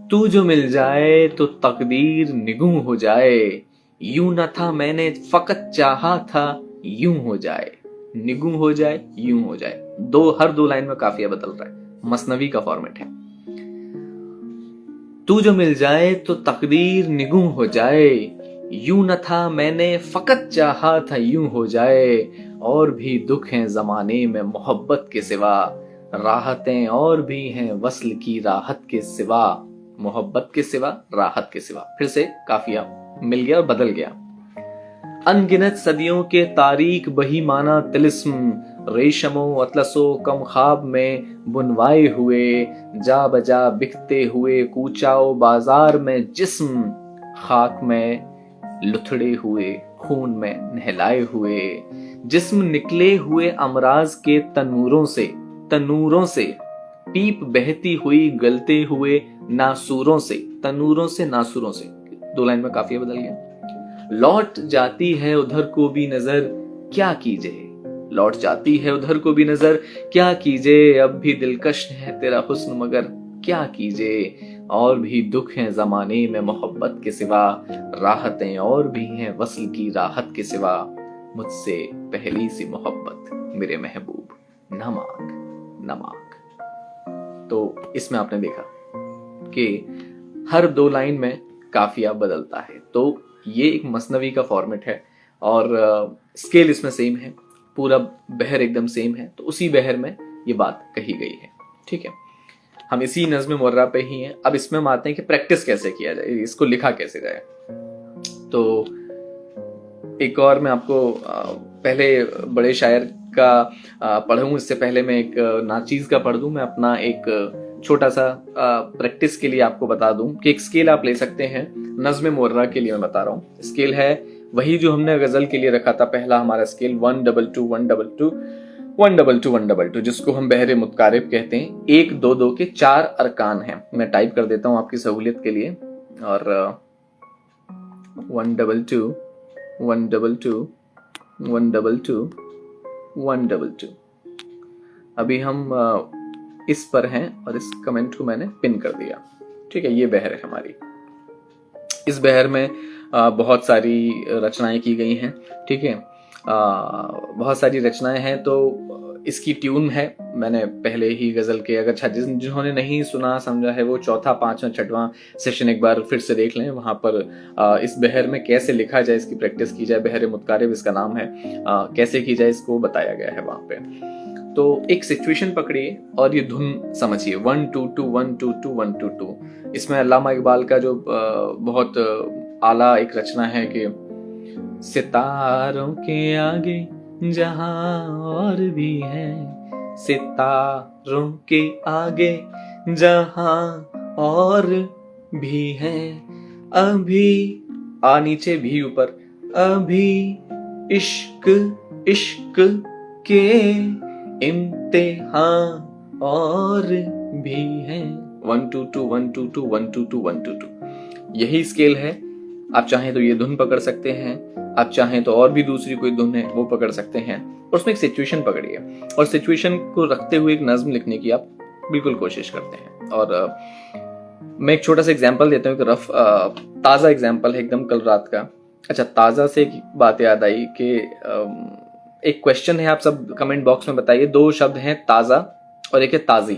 तू जो मिल जाए तो तकदीर निगूं हो जाए, यूं न था मैंने फकत चाहा था यूं हो जाए। निगूं हो जाए यूं हो जाए, हर 2 लाइन में काफिया बदल रहा है, मसनवी का फॉर्मेट है। तू जो मिल जाए तो तकदीर निगूं हो जाए, यूं न था मैंने फकत चाहा था यूं हो जाए। और भी दुख हैं जमाने में मोहब्बत के सिवा, राहतें और भी हैं वस्ल की राहत के सिवा। मोहब्बत के सिवा राहत के सिवा, फिर से काफिया मिल गया और बदल गया। अनगिनत सदियों के तारीख बही माना तिलिस्म, रेशमो अतलसो कम ख्वाब में बुनवाए हुए। जा बजा बिकते हुए कूचाओ बाजार में जिस्म, खाक में लुथड़े हुए खून में नहलाए हुए। जिस्म निकले हुए अमराज के तनूरों से पीप बहती हुई गलते हुए नासूरों से। तनूरों से नासूरों से, 2 लाइन में काफिया बदल गया। लौट जाती है उधर को भी नजर क्या कीजिए, लौट जाती है उधर को भी नजर क्या कीजिए। अब भी दिलकश है तेरा हुस्न मगर क्या कीजिए। और भी दुख हैं जमाने में मोहब्बत के सिवा, राहतें और भी हैं वस्ल की राहत के सिवा। मुझसे पहली सी मोहब्बत मेरे महबूब न मांग। तो इसमें आपने देखा कि हर 2 लाइन में काफिया बदलता है। तो ये एक मसनवी का फॉर्मेट है और स्केल इसमें सेम है, पूरा बहर एकदम सेम है। तो उसी बहर में ये बात कही गई है। ठीक है, हम इसी नज़्म मुर्रा पे ही हैं। अब इसमें हम आते हैं कि प्रैक्टिस कैसे किया जाए, इसको लिखा कैसे जाए। तो एक और मैं आपको पहले बड़े शायर का पढ़ूं, इससे पहले मैं एक नाचीज का पढ़ दूं। मैं अपना एक छोटा सा प्रैक्टिस के लिए आपको बता दूं कि एक स्केल आप ले सकते हैं। नज़्म मुर्रा के लिए मैं बता रहा हूँ। स्केल है वही जो हमने गजल के लिए रखा था, पहला हमारा स्केल 122 122 122 122, जिसको हम बहरे मुतकारिब कहते हैं। 1 2 2 के 4 अरकान हैं। मैं टाइप कर देता हूँ आपकी सहूलियत के लिए। और 122 122 122 122। अभी हम इस पर हैं और इस कमेंट को मैंने पिन कर दिया। ठीक है, ये बहर है हमारी। इस बहर में बहुत सारी रचनाएं की गई हैं। ठीक है, बहुत सारी रचनाएं हैं। तो इसकी ट्यून है, मैंने पहले ही गजल के, अगर जिन्होंने नहीं सुना समझा है वो चौथा, पांचवा, छठवां सेशन एक बार फिर से देख लें। वहां पर इस बहर में कैसे लिखा जाए, इसकी प्रैक्टिस की जाए। बहर मुतकारिब इसका नाम है। कैसे की जाए इसको बताया गया है वहां पे। तो एक सिचुएशन पकड़िए और ये धुन समझिए, 1 2 2 1 2 2 1 2 2। इसमें अल्लामा इकबाल का जो बहुत आला एक रचना है कि सितारों के आगे जहां और भी है, सितारों के आगे जहां और भी है, अभी आ नीचे भी ऊपर, अभी इश्क इश्क के इम्तिहान और भी है। 1 2 2 1 2 2 1 2 2 1 2 2। यही स्केल है। आप चाहें तो ये धुन पकड़ सकते हैं, आप चाहें तो और भी दूसरी कोई धुन है वो पकड़ सकते हैं। और उसमें एक सिचुएशन पकड़िए और सिचुएशन को रखते हुए एक नज्म लिखने की आप बिल्कुल कोशिश करते हैं। और मैं एक छोटा सा एग्जांपल देता हूँ, एक रफ ताज़ा एग्जांपल है एकदम कल रात का। अच्छा, ताज़ा से एक बात याद आई कि एक क्वेश्चन है, आप सब कमेंट बॉक्स में बताइए। 2 शब्द हैं, ताज़ा और एक है ताज़ी।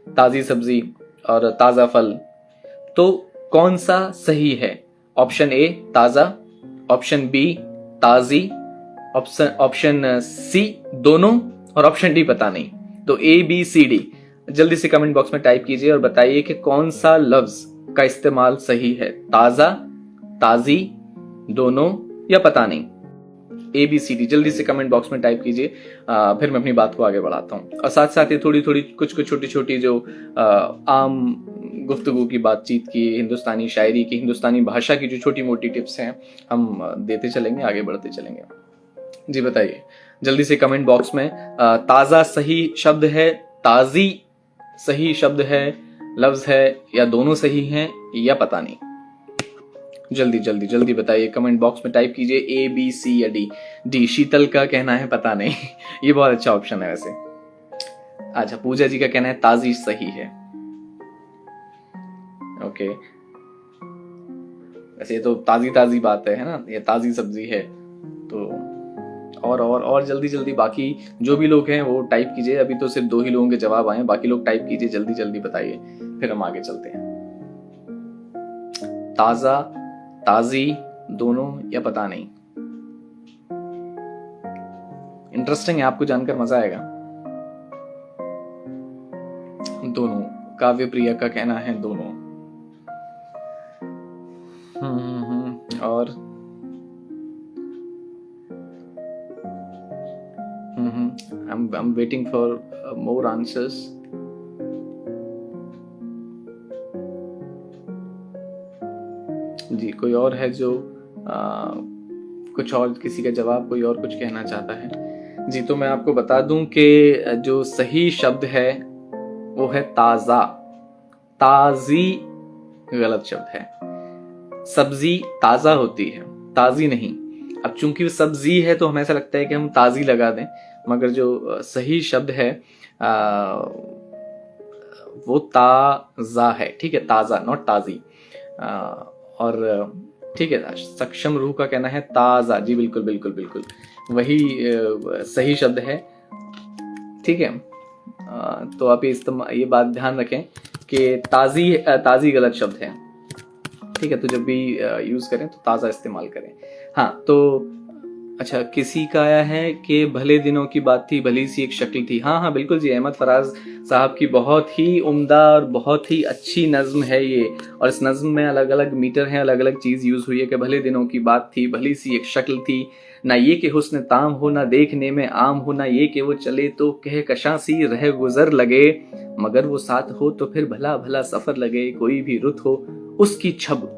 ताज़ी सब्जी और ताज़ा फल, तो कौन सा सही है? ऑप्शन ए ताज़ा, ऑप्शन बी ताज़ी, ऑप्शन सी दोनों, और ऑप्शन डी पता नहीं। तो ए बी सी डी जल्दी से कमेंट बॉक्स में टाइप कीजिए और बताइए कि कौन सा लफ्ज का इस्तेमाल सही है, ताज़ा, ताज़ी, दोनों या पता नहीं। ए बी सी डी जल्दी से कमेंट बॉक्स में टाइप कीजिए। फिर मैं अपनी बात को आगे बढ़ाता हूँ। और साथ साथ ये थोड़ी थोड़ी कुछ कुछ छोटी छोटी जो आम गुफ्तगू की, बातचीत की, हिंदुस्तानी शायरी की, हिंदुस्तानी भाषा की जो छोटी मोटी टिप्स हैं हम देते चलेंगे, आगे बढ़ते चलेंगे। जी बताइए जल्दी से कमेंट बॉक्स में। ताज़ा सही शब्द है, ताज़ी सही शब्द है, लफ्ज है, या दोनों सही हैं या पता नहीं? जल्दी जल्दी जल्दी बताइए, कमेंट बॉक्स में टाइप कीजिए ए बी सी या डी। डी शीतल का कहना है पता नहीं। ये बहुत अच्छा ऑप्शन है वैसे। अच्छा, पूजा जी का कहना है ताज़ी सही है। ओके, वैसे ये तो ताज़ी ताज़ी बात है ना, ये ताज़ी सब्जी है। तो और जल्दी जल्दी बाकी जो भी लोग हैं वो टाइप कीजिए। अभी तो सिर्फ 2 ही लोगों के जवाब आए, बाकी लोग टाइप कीजिए, जल्दी जल्दी बताइए, फिर हम आगे चलते हैं। ताज़ा, ताज़ी, दोनों या पता नहीं? इंटरेस्टिंग है, आपको जानकर मजा आएगा। दोनों, काव्य प्रिया का कहना है दोनों। और I'm waiting for more answers. जी, कोई और है जो कुछ और, किसी का जवाब कोई और कुछ कहना चाहता है? जी, तो मैं आपको बता दूं कि जो सही शब्द है वो है ताज़ा। ताज़ी गलत शब्द है। सब्जी ताज़ा होती है, ताज़ी नहीं। अब चूंकि सब्जी है तो हमें ऐसा लगता है कि हम ताज़ी लगा दें, मगर जो सही शब्द है वो ताज़ा है। ठीक है, ताज़ा, नॉट ताज़ी। और ठीक है, सक्षम रूह का कहना है ताज़ा। जी बिल्कुल बिल्कुल बिल्कुल, वही सही शब्द है। ठीक है, तो आप ये बात ध्यान रखें कि ताज़ी गलत शब्द है। ठीक है, तो जब भी यूज करें तो ताज़ा इस्तेमाल करें। हाँ, तो अच्छा, किसी का आया है कि भले दिनों की बात थी, भली सी एक शक्ल थी। हाँ हाँ बिल्कुल जी, अहमद फराज साहब की बहुत ही उम्दा और बहुत ही अच्छी नज्म है ये। और इस नज्म में अलग अलग मीटर हैं, अलग अलग चीज़ यूज़ हुई है कि भले दिनों की बात थी, भली सी एक शक्ल थी, ना ये कि हुस्न ताम हो, ना देखने में आम हो, ना ये कि वो चले तो कह कशां सी रह गुजर लगे, मगर वो साथ हो तो फिर भला भला सफ़र लगे, कोई भी रुत हो उसकी छब,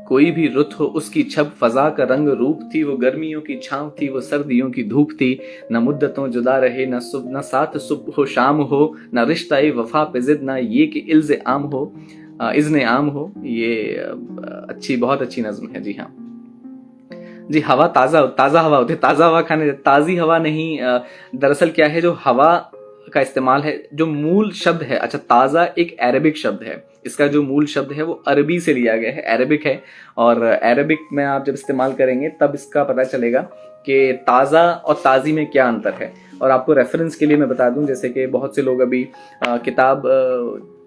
कोई भी रुत हो उसकी छब, फजा का रंग रूप थी, वो गर्मियों की छांव थी, वो सर्दियों की धूप थी, न मुद्दतों जुदा रहे, न साथ सुबह हो शाम हो, न रिश्ता वफा पे जिद, न ये कि इल्ज़े आम हो, इज़्ने आम हो। ये अच्छी, बहुत अच्छी नज्म है जी। हाँ जी, हवा ताज़ा ताज़ा हवा होती है, ताज़ा हवा खाने, ताज़ी हवा नहीं। दरअसल क्या है, जो हवा का इस्तेमाल है, जो मूल शब्द है, अच्छा ताज़ा एक अरेबिक शब्द है, इसका जो मूल शब्द है वो अरबी से लिया गया है, अरेबिक है। और अरेबिक में आप जब इस्तेमाल करेंगे तब इसका पता चलेगा कि ताज़ा और ताज़ी में क्या अंतर है। और आपको रेफरेंस के लिए मैं बता दूं, जैसे कि बहुत से लोग अभी किताब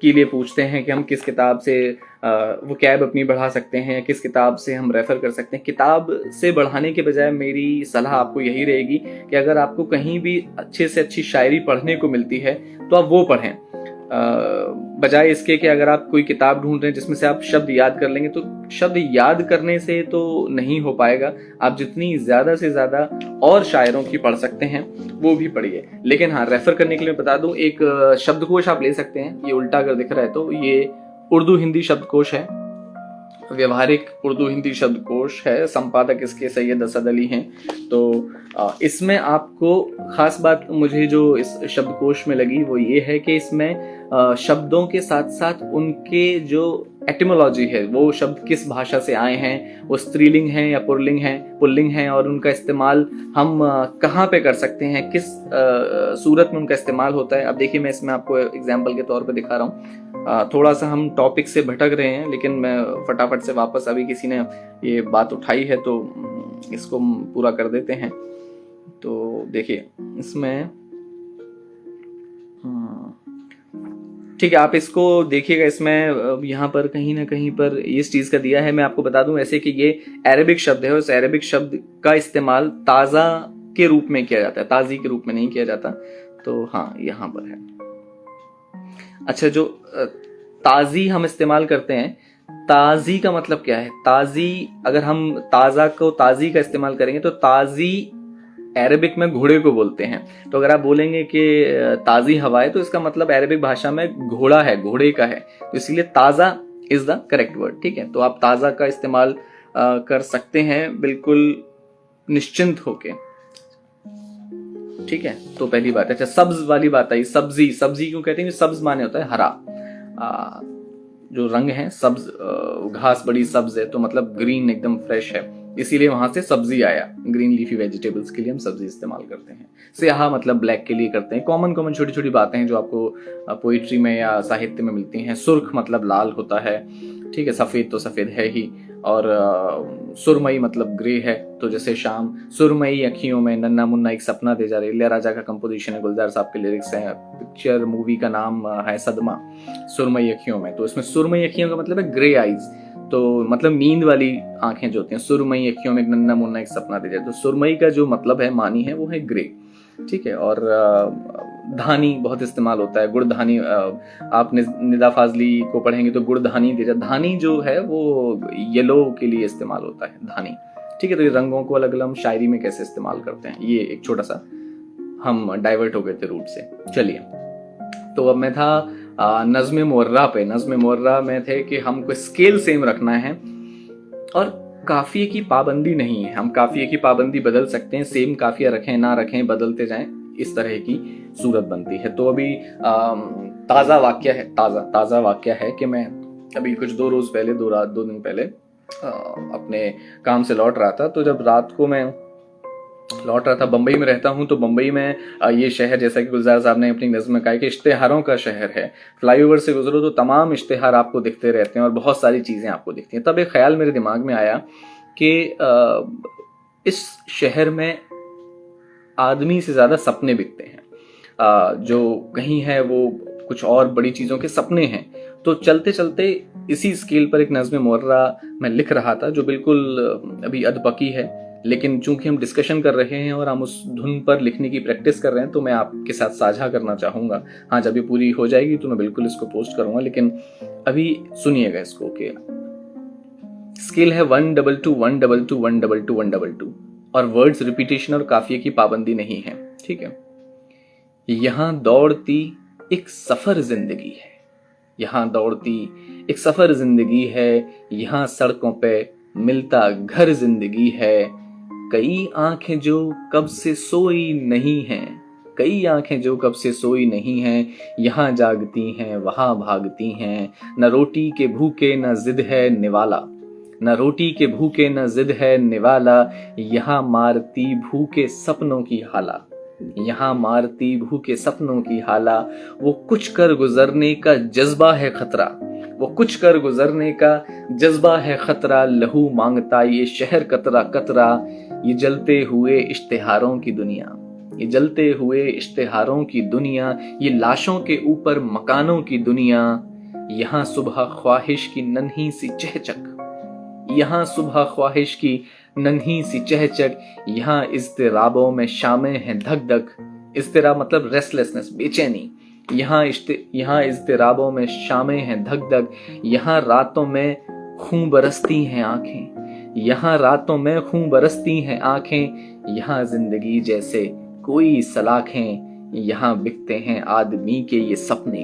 के लिए पूछते हैं कि हम किस किताब से वो कैब अपनी बढ़ा सकते हैं, किस किताब से हम रेफ़र कर सकते हैं। किताब से बढ़ाने के बजाय मेरी सलाह आपको यही रहेगी कि अगर आपको कहीं भी अच्छे से अच्छी शायरी पढ़ने को मिलती है तो आप वो पढ़ें, बजाय इसके कि अगर आप कोई किताब ढूंढ रहे हैं जिसमें से आप शब्द याद कर लेंगे, तो शब्द याद करने से तो नहीं हो पाएगा। आप जितनी ज़्यादा से ज़्यादा और शायरों की पढ़ सकते हैं वो भी पढ़िए। लेकिन हाँ, रेफ़र करने के लिए बता दूं, एक शब्दकोश आप ले सकते हैं, ये उल्टा अगर दिख रहा है तो ये उर्दू हिंदी शब्दकोश है, व्यवहारिक उर्दू हिंदी शब्दकोश है, संपादक इसके सैयद असद अली हैं। तो इसमें आपको ख़ास बात मुझे जो इस शब्दकोश में लगी वो ये है कि इसमें शब्दों के साथ साथ उनके जो एटिमोलॉजी है, वो शब्द किस भाषा से आए हैं, वो स्त्रीलिंग हैं या पुल्लिंग हैं, और उनका इस्तेमाल हम कहाँ पे कर सकते हैं, किस सूरत में उनका इस्तेमाल होता है। अब देखिए, मैं इसमें आपको एग्जाम्पल के तौर पे दिखा रहा हूँ। थोड़ा सा हम टॉपिक से भटक रहे हैं, लेकिन मैं फटाफट से वापस, अभी किसी ने ये बात उठाई है तो इसको पूरा कर देते हैं। तो देखिए इसमें, ठीक है, आप इसको देखिएगा, इसमें यहाँ पर कहीं ना कहीं पर इस चीज़ का दिया है। मैं आपको बता दूं ऐसे कि ये अरेबिक शब्द है, और इस अरेबिक शब्द का इस्तेमाल ताज़ा के रूप में किया जाता है, ताज़ी के रूप में नहीं किया जाता। तो हाँ, यहाँ पर है। अच्छा, जो ताज़ी हम इस्तेमाल करते हैं, ताज़ी का मतलब क्या है? ताज़ी, अगर हम ताज़ा को ताज़ी का इस्तेमाल करेंगे तो ताज़ी अरेबिक में घोड़े को बोलते हैं। तो अगर आप बोलेंगे कि ताज़ी हवा है तो इसका मतलब अरेबिक भाषा में घोड़ा है, घोड़े का है, तो इसीलिए ताज़ा इज द करेक्ट वर्ड। ठीक है, तो आप ताज़ा का इस्तेमाल कर सकते हैं बिल्कुल निश्चिंत होके। ठीक है, तो पहली बात। अच्छा, सब्ज वाली बात आई, सब्जी, सब्जी क्यों कहते हैं? सब्ज माने होता है हरा, जो रंग है सब्ज, घास बड़ी सब्ज है तो मतलब ग्रीन, एकदम फ्रेश है, इसीलिए वहां से सब्जी आया। ग्रीन लीफी वेजिटेबल्स के लिए हम सब्जी इस्तेमाल करते हैं। स्याह मतलब ब्लैक के लिए करते हैं। कॉमन छोटी छोटी बातें हैं जो आपको पोइट्री में या साहित्य में मिलती हैं। सुर्ख मतलब लाल होता है, ठीक है, सफ़ेद तो सफ़ेद है ही, और सुरमई मतलब ग्रे है। तो जैसे शाम सुरमई अखियों में, नन्ना मुन्ना एक सपना दे जा रही, इलैयाराजा का कंपोजिशन है, गुलजार साहब के लिरिक्स हैं, पिक्चर मूवी का नाम है सदमा, सुरमई अखियों में। तो इसमें सुरमई अखियों का मतलब है ग्रे आइज, तो मतलब नींद वाली आंखें जो होती हैं। सुरमई अखियों में नन्ना मुन्ना एक सपना दे जाए, तो सुरमई का जो मतलब है, मानी है, वो है ग्रे। ठीक है, और धानी बहुत इस्तेमाल होता है, गुड़ धानी। आप निदा फाजली को पढ़ेंगे तो गुड़ धानी दे जा, धानी जो है वो येलो के लिए इस्तेमाल होता है, धानी। ठीक है, तो ये रंगों को अलग अलग हम शायरी में कैसे इस्तेमाल करते हैं, ये एक छोटा सा हम डाइवर्ट हो गए थे रूट से। चलिए, तो अब मैं था नज़्म मुअर्रा पे। नज़्म मुअर्रा में थे कि हमको स्केल सेम रखना है और काफिये की पाबंदी नहीं है। हम काफिये की पाबंदी बदल सकते हैं, सेम काफिया रखें ना रखें, बदलते जाएं, इस तरह की सूरत बनती है। तो अभी ताज़ा वाक्य है कि मैं अभी कुछ दो दिन पहले अपने काम से लौट रहा था। तो जब रात को मैं लौट रहा था, बम्बई में रहता हूँ, तो बम्बई में ये शहर, जैसा कि गुलजार साहब ने अपनी नज़्म में कहा कि इश्तेहारों का शहर है। फ्लाईओवर से गुजरो तो तमाम इश्तेहार आपको दिखते रहते हैं और बहुत सारी चीज़ें आपको दिखती हैं। तब एक ख्याल मेरे दिमाग में आया कि इस शहर में आदमी से ज़्यादा सपने बिकते हैं। जो कहीं है वो कुछ और बड़ी चीज़ों के सपने हैं। तो चलते चलते इसी स्केल पर एक नज़्म मुअर्रा मैं लिख रहा था, जो बिल्कुल अभी अधपकी है, लेकिन चूंकि हम डिस्कशन कर रहे हैं और हम उस धुन पर लिखने की प्रैक्टिस कर रहे हैं तो मैं आपके साथ साझा करना चाहूँगा। हाँ, जब ये पूरी हो जाएगी तो मैं बिल्कुल इसको पोस्ट करूँगा, लेकिन अभी सुनिएगा इसको कि स्केल है 122 122 122 122 और वर्ड्स रिपीटेशन और काफिये की पाबंदी नहीं है। ठीक है। यहाँ दौड़ती एक सफर जिंदगी है, यहाँ दौड़ती एक सफर जिंदगी है, यहाँ सड़कों पे मिलता घर जिंदगी है। कई आंखें जो कब से सोई नहीं हैं, कई आंखें जो कब से सोई नहीं हैं, यहाँ जागती हैं वहां भागती हैं। न रोटी के भूखे न जिद है निवाला, न रोटी के भूखे न जिद है निवाला। यहाँ मारती भूखे सपनों की हाला, यहाँ मारती भूखे सपनों की हाला। वो कुछ कर गुजरने का जज्बा है खतरा, वो कुछ कर गुजरने का जज्बा है खतरा। लहू मांगता ये शहर कतरा कतरा। ये जलते हुए इश्तिहारों की दुनिया, ये जलते हुए इश्तिहारों की दुनिया। ये लाशों के ऊपर मकानों की दुनिया। यहाँ सुबह ख्वाहिश की नन्ही सी चहचक, यहाँ सुबह ख्वाहिश की नन्ही सी चहचक। यहाँ इज़्तिराबों में शामें हैं धक धक, इज़्तिराब मतलब रेस्टलेसनेस, बेचैनी। यहाँ इज़्तिराबों में शामें हैं धक धक। यहाँ रातों में खून बरसती हैं आंखें, यहाँ रातों में खून बरसती हैं आंखें। यहाँ जिंदगी जैसे कोई सलाखें, यहाँ बिकते हैं आदमी के ये सपने,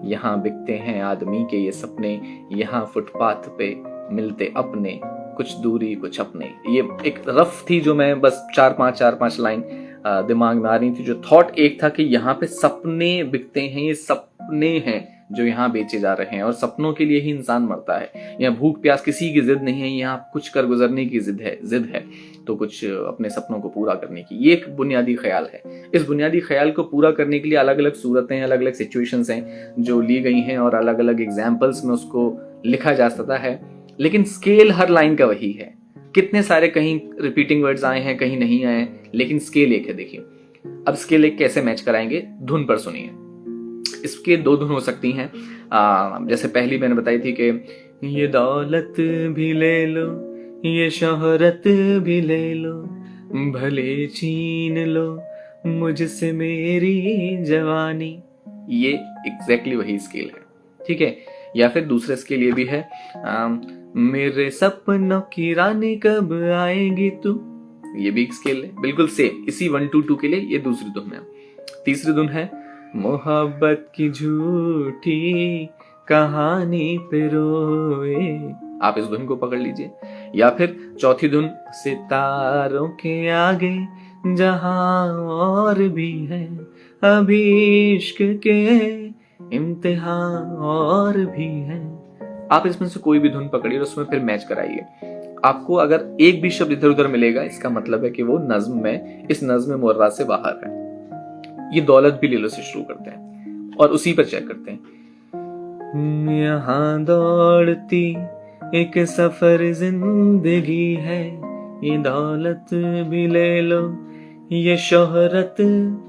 यहाँ बिकते हैं आदमी के ये सपने। यहाँ फुटपाथ पे मिलते अपने, कुछ दूरी कुछ अपने। ये एक रफ थी जो मैं बस चार पांच लाइन दिमाग में आ रही थी। जो थॉट एक था कि यहाँ पे सपने बिकते हैं, ये सपने हैं जो यहाँ बेचे जा रहे हैं और सपनों के लिए ही इंसान मरता है। यहाँ भूख प्यास किसी की जिद नहीं है, यहाँ कुछ कर गुजरने की जिद है तो कुछ अपने सपनों को पूरा करने की। ये एक बुनियादी ख्याल है। इस बुनियादी ख्याल को पूरा करने के लिए अलग अलग सूरतें, अलग अलग सिचुएशंस हैं जो ली गई हैं और अलग अलग एग्जाम्पल्स में उसको लिखा जा सकता है, लेकिन स्केल हर लाइन का वही है। कितने सारे कहीं रिपीटिंग वर्ड्स आए हैं, कहीं नहीं आए, लेकिन स्केल एक है। देखिए अब स्केल एक कैसे मैच कराएंगे, धुन पर सुनिए। इसके दो धुन हो सकती हैं। जैसे पहली मैंने बताई थी कि ये दौलत भी ले लो, ये शोहरत भी ले लो, भले छीन लो मुझसे मेरी जवानी। ये एग्जैक्टली वही स्केल है। ठीक है। या फिर दूसरे स्केल ये भी है, मेरे सपनों की रानी कब आएगी तू। ये भी एक स्केल है, बिल्कुल सेम। इसी 122 के लिए ये दूसरी धुन है। तीसरी धुन है, मोहब्बत की झूठी कहानी पे रोए। आप इस धुन को पकड़ लीजिए। या फिर चौथी धुन, सितारों के आगे जहां और भी है अभी इश्क के इम्तिहान और भी है। आप इसमें से कोई भी धुन पकड़िए और उसमें फिर मैच कराइए। आपको अगर एक भी शब्द इधर उधर मिलेगा, इसका मतलब है कि वो नज्म में, इस नज्म मुर्रा से बाहर है। ये दौलत भी ले लो से शुरू करते हैं और उसी पर चेक करते हैं। यहाँ दौड़ती एक सफर जिंदगी है, ये दौलत भी ले लो, ये शोहरत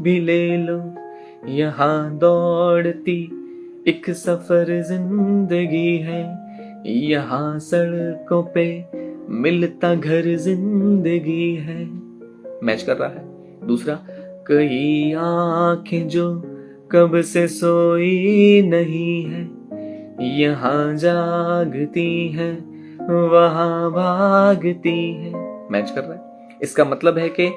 भी ले लो। यहाँ दौड़ती एक सफर जिंदगी है, यहाँ सड़कों पे मिलता घर जिंदगी है। मैच कर रहा है। दूसरा, कई आंखें जो कब से सोई नहीं है, यहाँ जागती है वहां भागती है। मैच कर रहा है। इसका मतलब है कि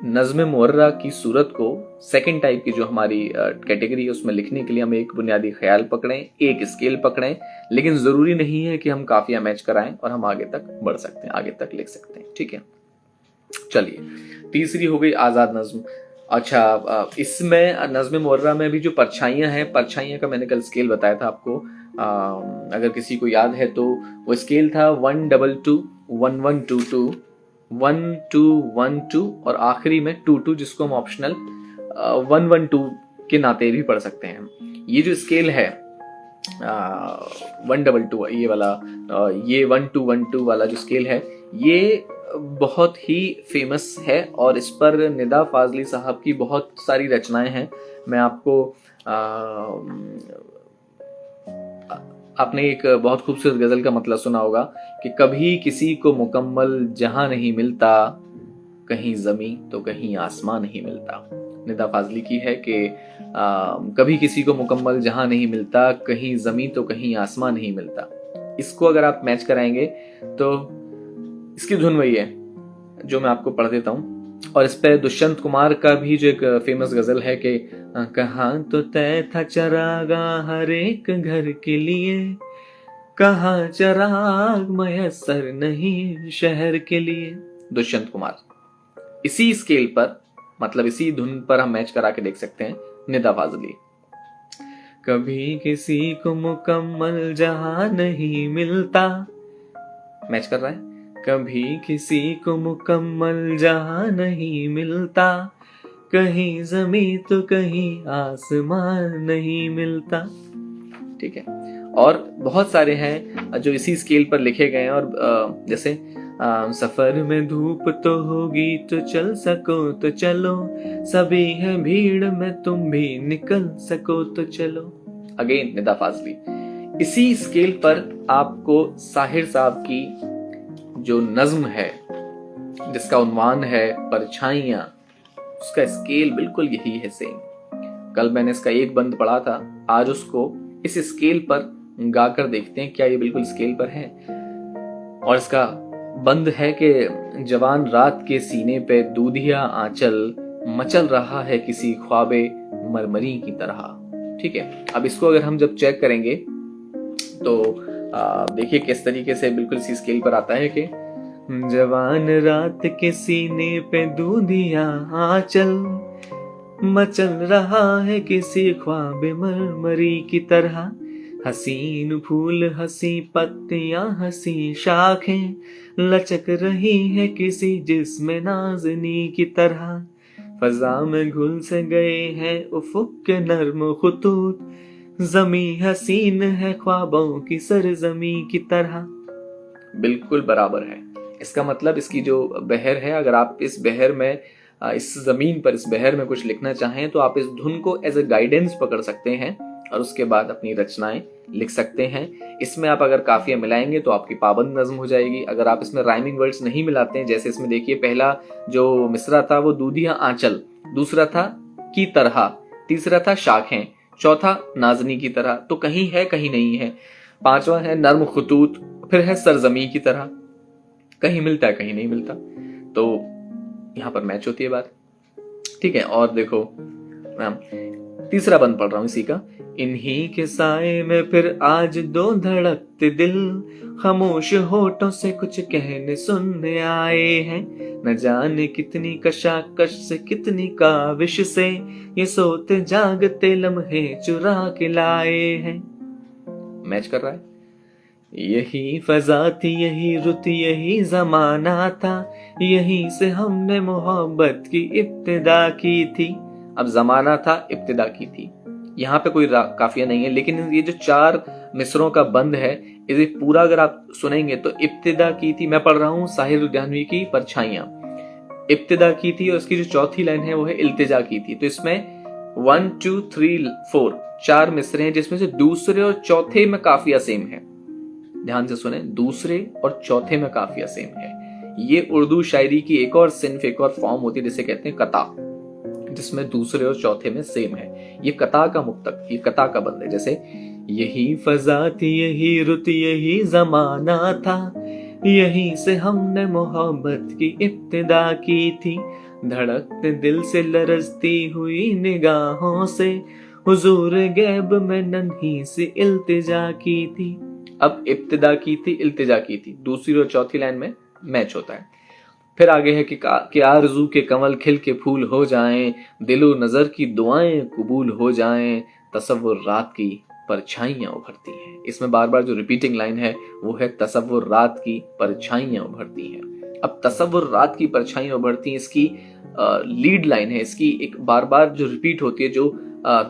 नज़्म मुर्रा की सूरत को सेकंड टाइप की जो हमारी कैटेगरी है उसमें लिखने के लिए हम एक बुनियादी ख्याल पकड़ें, एक स्केल पकड़ें, लेकिन जरूरी नहीं है कि हम काफिया मैच कराएं और हम आगे तक बढ़ सकते हैं, आगे तक लिख सकते हैं। ठीक है। चलिए, तीसरी हो गई आजाद नज्म। अच्छा, इसमें नज़्म मुर्रा में भी जो परछाइयां हैं, परछाइयां का मैंने कल स्केल बताया था आपको। अगर किसी को याद है तो वो स्केल था 122 1122 1212 और आखिरी में 22, जिसको हम ऑप्शनल 112 के नाते भी पढ़ सकते हैं। ये जो स्केल है 122 ये वाला, ये 1212 वाला जो स्केल है, ये बहुत ही फेमस है और इस पर निदा फाजली साहब की बहुत सारी रचनाएं हैं। मैं आपको आपने एक बहुत खूबसूरत गजल का मतलब सुना होगा कि कभी किसी को मुकम्मल जहां नहीं मिलता, कहीं जमी तो कहीं आसमान नहीं मिलता। निदा फाजली की है कि कभी किसी को मुकम्मल जहां नहीं मिलता, कहीं जमी तो कहीं आसमान नहीं मिलता। इसको अगर आप मैच कराएंगे तो इसकी धुन वही है जो मैं आपको पढ़ देता हूँ। और इस पे दुष्यंत कुमार का भी जो एक फेमस गजल है कि कहाँ तो तय था चरागा हर एक घर के लिए, कहाँ चराग मयसर नहीं शहर के लिए। दुष्यंत कुमार। इसी स्केल पर, मतलब इसी धुन पर हम मैच करा के देख सकते हैं निदा फाजली। कभी किसी को मुकम्मल जहां नहीं मिलता, मैच कर रहा है। कभी किसी को मुकम्मल जहां नहीं मिलता, कहीं जमीन तो कहीं आसमान नहीं मिलता। ठीक है, और बहुत सारे हैं जो इसी स्केल पर लिखे गए हैं। और जैसे सफर में धूप तो होगी तो चल सको तो चलो, सभी है भीड़ में तुम भी निकल सको तो चलो। अगेन निदा फाजली। इसी स्केल पर आपको साहिर साहब की जो नज्म है जिसका उन्वान है परछाइयां, उसका स्केल बिल्कुल यही है सेम। कल मैंने इसका एक बंद पढ़ा था, आज उसको इस स्केल पर गाकर देखते हैं क्या ये बिल्कुल स्केल पर है। और इसका बंद है कि जवान रात के सीने पे दूधिया आंचल, मचल रहा है किसी ख्वाबे मरमरी की तरह। ठीक है, अब इसको अगर हम जब चेक करेंगे तो देखिए किस तरीके से बिल्कुल इसी स्केल पर आता है कि जवान रात के सीने पे दूधिया आंचल, मचल रहा है किसी ख्वाबे मरमरी की तरह, हसीन फूल हसी पत्तियां हसी शाखें, लचक रही है किसी जिस्म नाज़नी की तरह, फजा में घुल से गए हैं उफुक के नर्म खुतूत, जमी हसीन है ख्वाबों की सरजमी की तरह। बिल्कुल बराबर है। इसका मतलब इसकी जो बहर है, अगर आप इस बहर में, इस जमीन पर, इस बहर में कुछ लिखना चाहें तो आप इस धुन को एज ए गाइडेंस पकड़ सकते हैं और उसके बाद अपनी रचनाएं लिख सकते हैं। इसमें आप अगर काफिया मिलाएंगे तो आपकी पाबंद नज्म हो जाएगी। अगर आप इसमें राइमिंग वर्ड्स नहीं मिलाते हैं, जैसे इसमें देखिए पहला जो मिसरा था वो दूधिया आंचल, दूसरा था की तरह, तीसरा था शाखें, चौथा नाजनी की तरह, तो कहीं है कहीं नहीं है, पांचवा है नर्म खुतूत, फिर है सरजमी की तरह, कहीं मिलता है कहीं नहीं मिलता। तो यहां पर मैच होती है बात। ठीक है, और देखो मैम तीसरा बंद पढ़ रहा हूं इसी का। इन्हीं के साए में फिर आज दो धड़कते दिल, खामोश होठों से कुछ कहने सुनने आए हैं, न जाने कितनी कशाकश से कितनी काविश से, ये सोते जागते लम्हे चुरा के लाए हैं। मैच कर रहा है। यही फजा थी, यही रुत, यही जमाना था, यहीं से हमने मोहब्बत की इब्तिदा की थी। अब जमाना था, इब्तिदा की थी, यहाँ पे कोई काफिया नहीं है, लेकिन ये जो चार मिसरों का बंद है, इसे पूरा अगर आप सुनेंगे तो इब्तिदा की थी। मैं पढ़ रहा हूँ साहिर लुधियानवी की परछाइयां। इब्तिदा की थी और इसकी जो चौथी लाइन है वो है इल्तिजा की थी। तो इसमें 1 2 3 4 चार मिसरे हैं, जिसमें से दूसरे और चौथे में काफिया सेम है। ध्यान से सुने, दूसरे और चौथे में काफिया सेम है। ये उर्दू शायरी की एक और सिन्फ, एक और फॉर्म होती है जिसे कहते हैं कता, जिसमें दूसरे और चौथे में सेम है। ये कता का मुक्तक, ये कता का बंद है। जैसे यही फजा थी, यही रुत, यही जमाना था, यहीं से हमने मोहब्बत की इब्तिदा की थी, धड़कते दिल से लरजती हुई निगाहों से, हुजूर गैब में नन्ही सी इल्तिजा की थी। अब इब्तिदा की थी, इल्तिजा की थी, दूसरी और चौथी लाइन में मैच होता है। फिर आगे है कि आरज़ू के कमल खिल के फूल हो जाएं, दिलो नजर की दुआएं कबूल हो जाएं, तसव्वुर रात की परछाइयां उभरती हैं। इसमें बार बार जो रिपीटिंग लाइन है वो है तसव्वुर रात की परछाइयां उभरती हैं। अब तसव्वुर रात की परछाइयां उभरती हैं, इसकी लीड लाइन है, इसकी एक बार बार जो रिपीट होती है, जो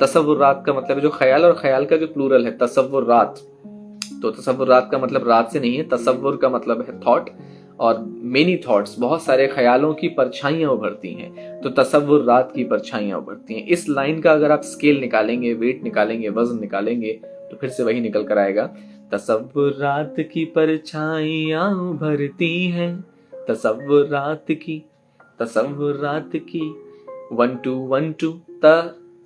तसव्वुर रात का मतलब है जो ख्याल, और ख्याल का जो प्लूरल है तसव्वुर रात। तो तसव्वुर रात का मतलब रात से नहीं है, तसव्वुर का मतलब है थॉट, और मेनी थॉट्स, बहुत सारे ख्यालों की परछाइयां उभरती हैं। तो तसव्वुर रात की परछाइयां उभरती हैं। इस लाइन का अगर आप स्केल निकालेंगे, वेट निकालेंगे, वजन निकालेंगे, तो फिर से वही निकल कर आएगा। तसव्वुरात की परछाइयाँ उभरती हैं, तसव्वुरात की 1 2 1 2